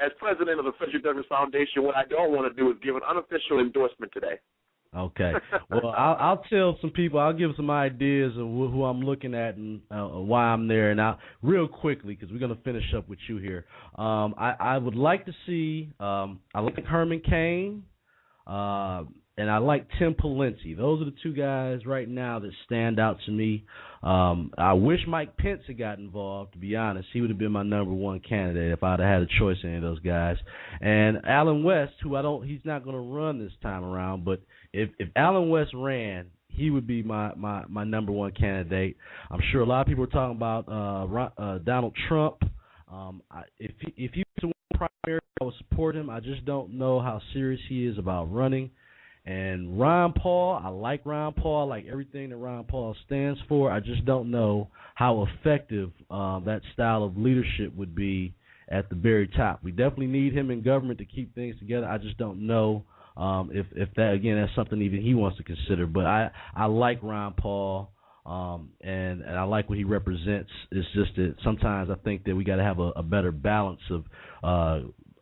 as president of the Fredrick Douglass Foundation, what I don't want to do is give an unofficial endorsement today. Okay. Well, I'll tell some people. I'll give some ideas of who I'm looking at and why I'm there. And real quickly, because we're going to finish up with you here. I would like to see. I like Herman Cain, and I like Tim Pawlenty. Those are the two guys right now that stand out to me. I wish Mike Pence had got involved. To be honest, he would have been my number one candidate if I'd have had a choice in any of those guys. And Alan West, he's not going to run this time around, but if Alan West ran, he would be my number one candidate. I'm sure a lot of people are talking about Donald Trump. If he was to win the primary, I would support him. I just don't know how serious he is about running. And Ron Paul, I like Ron Paul. I like everything that Ron Paul stands for. I just don't know how effective that style of leadership would be at the very top. We definitely need him in government to keep things together. I just don't know if that, again, that's something even he wants to consider. But I like Ron Paul, and I like what he represents. It's just that sometimes I think that we got to have a better balance of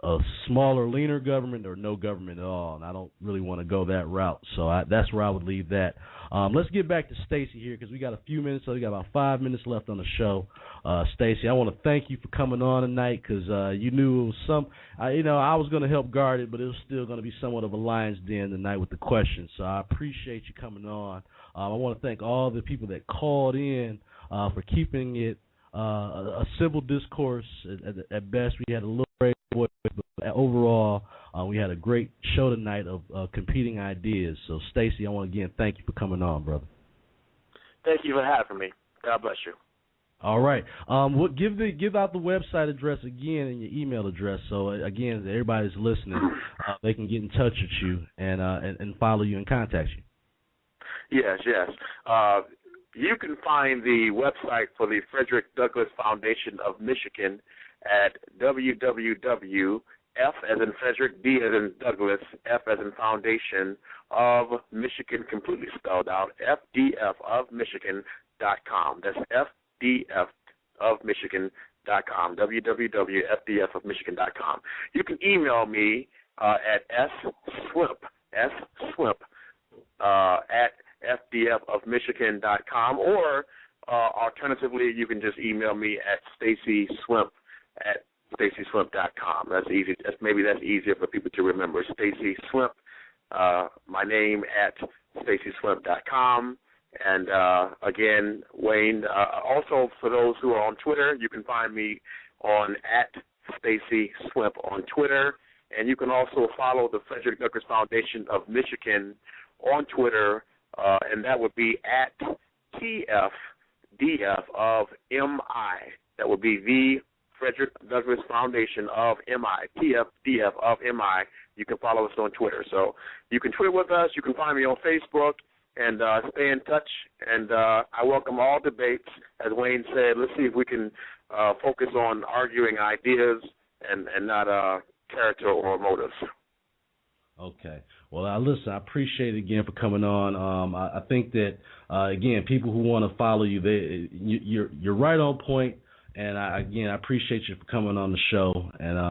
a smaller, leaner government or no government at all, and I don't really want to go that route. So that's where I would leave that. Let's get back to Stacy here because we got a few minutes, so we got about 5 minutes left on the show. Stacy, I want to thank you for coming on tonight because you knew it was I was going to help guard it, but it was still going to be somewhat of a lion's den tonight with the questions. So I appreciate you coming on. I want to thank all the people that called in for keeping it a civil discourse. At best, we had a little break. But overall, we had a great show tonight of competing ideas. So, Stacy, I want to again thank you for coming on, brother. Thank you for having me. God bless you. All right. Give out the website address again and your email address. So again, everybody's listening, they can get in touch with you and follow you and contact you. Yes. You can find the website for the Fredrick Douglass Foundation of Michigan at www.f as in Frederick, D as in Douglas, F as in Foundation of Michigan, completely spelled out, FDF of Michigan.com. That's FDF of Michigan.com, www.fdfofmichigan.com. You can email me at swimp at fdfofmichigan.com, or alternatively, you can just email me at Stacy Swimp at stacyswimp.com. That's easy. Maybe that's easier for people to remember. Stacy Swimp, my name at stacyswimp.com. And again, Wayne, also for those who are on Twitter, you can find me on at Stacy Swimp on Twitter. And you can also follow the Fredrick Douglass Foundation of Michigan on Twitter, and that would be at TFDF of MI. That would be the Fredrick Douglass Foundation of MI, TFDF of MI. You can follow us on Twitter. So you can tweet with us. You can find me on Facebook and stay in touch. And I welcome all debates. As Wayne said, let's see if we can focus on arguing ideas and not character or motives. Okay. Well, listen, I appreciate it again for coming on. I think that, again, people who want to follow you, you're right on point. And, I appreciate you for coming on the show. And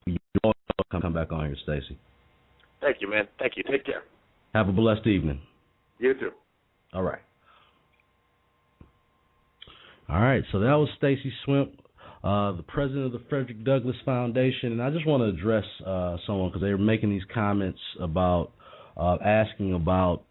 you're welcome to come back on here, Stacy. Thank you, man. Thank you. Take care. Have a blessed evening. You too. All right. All right, so that was Stacy Swimp, the president of the Fredrick Douglass Foundation. And I just want to address someone because they were making these comments about asking about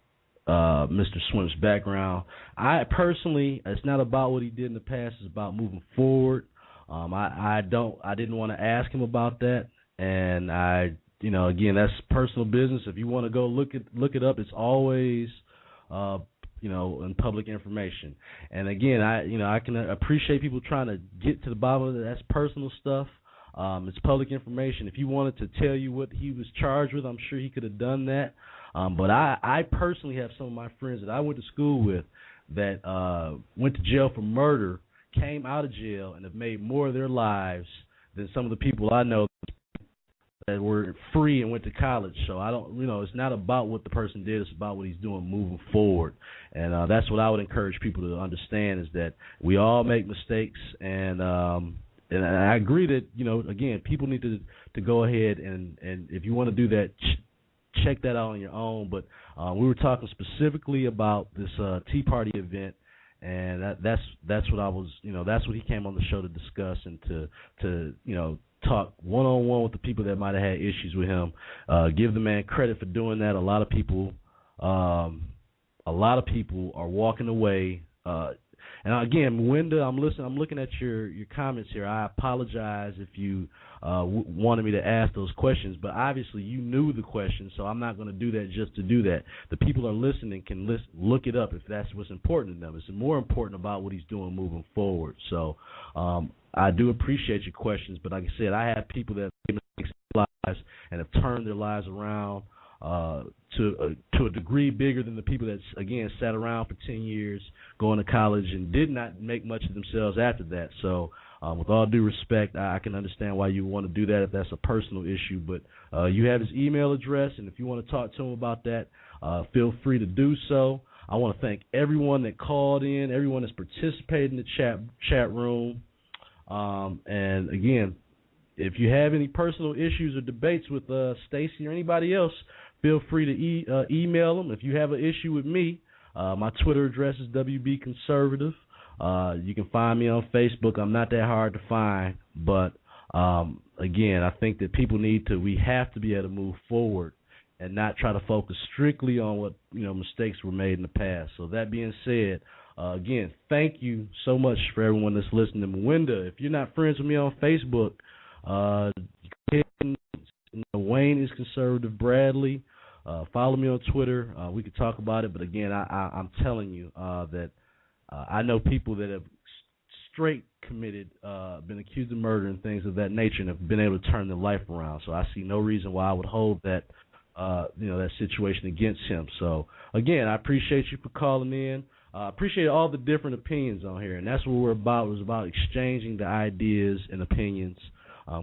Mr. Swimp's background. I personally, it's not about what he did in the past. It's about moving forward. I didn't want to ask him about that, and again, that's personal business. If you want to go look it up, it's always in public information. And again, I can appreciate people trying to get to the bottom of it. That's personal stuff. It's public information. If he wanted to tell you what he was charged with, I'm sure he could have done that. But I personally have some of my friends that I went to school with that went to jail for murder, came out of jail, and have made more of their lives than some of the people I know that were free and went to college. So I don't, it's not about what the person did. It's about what he's doing moving forward. And that's what I would encourage people to understand, is that we all make mistakes. And I agree that, again, people need to go ahead and if you want to do that, check that out on your own. But we were talking specifically about this Tea Party event. And that's what I was, that's what he came on the show to discuss and to talk one-on-one with the people that might have had issues with him. Give the man credit for doing that. A lot of people are walking away. And again, Wenda, I'm looking at your comments here. I apologize if you wanted me to ask those questions, but obviously you knew the question, so I'm not going to do that just to do that. The people are listening can look it up if that's what's important to them. It's more important about what he's doing moving forward. So I do appreciate your questions, but like I said, I have people that have made mistakes in their lives and have turned their lives around to a degree bigger than the people that, again, sat around for 10 years going to college and did not make much of themselves after that. So with all due respect, I can understand why you want to do that if that's a personal issue. But you have his email address, and if you want to talk to him about that, feel free to do so. I want to thank everyone that called in, everyone that's participated in the chat room. And, again, if you have any personal issues or debates with Stacy or anybody else, feel free to email them. If you have an issue with me, my Twitter address is WBConservative. You can find me on Facebook. I'm not that hard to find. But, again, I think that we have to be able to move forward and not try to focus strictly on what, mistakes were made in the past. So that being said, again, thank you so much for everyone that's listening. Wenda, if you're not friends with me on Facebook, Wayne is Conservative Bradley. Follow me on Twitter. We could talk about it, but again, I'm telling you that I know people that have straight committed, been accused of murder and things of that nature, and have been able to turn their life around. So I see no reason why I would hold that, that situation against him. So again, I appreciate you for calling in. I appreciate all the different opinions on here, and that's what we're about. It was about exchanging the ideas and opinions.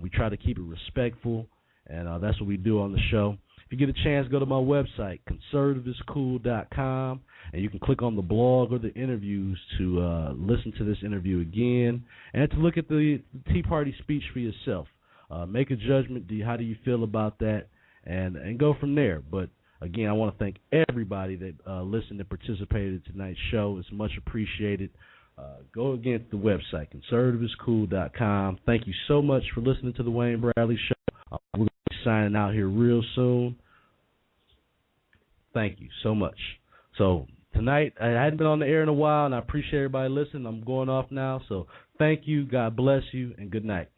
We try to keep it respectful, and that's what we do on the show. If you get a chance, go to my website, conservativeiscool.com, and you can click on the blog or the interviews to listen to this interview again and to look at the Tea Party speech for yourself. Make a judgment. How do you feel about that? And go from there. But, again, I want to thank everybody that listened and participated in tonight's show. It's much appreciated. Go again to the website, conservativeiscool.com. Thank you so much for listening to the Wayne Bradley Show. We're going to be signing out here real soon. Thank you so much. So tonight, I hadn't been on the air in a while, and I appreciate everybody listening. I'm going off now. So thank you. God bless you, and good night.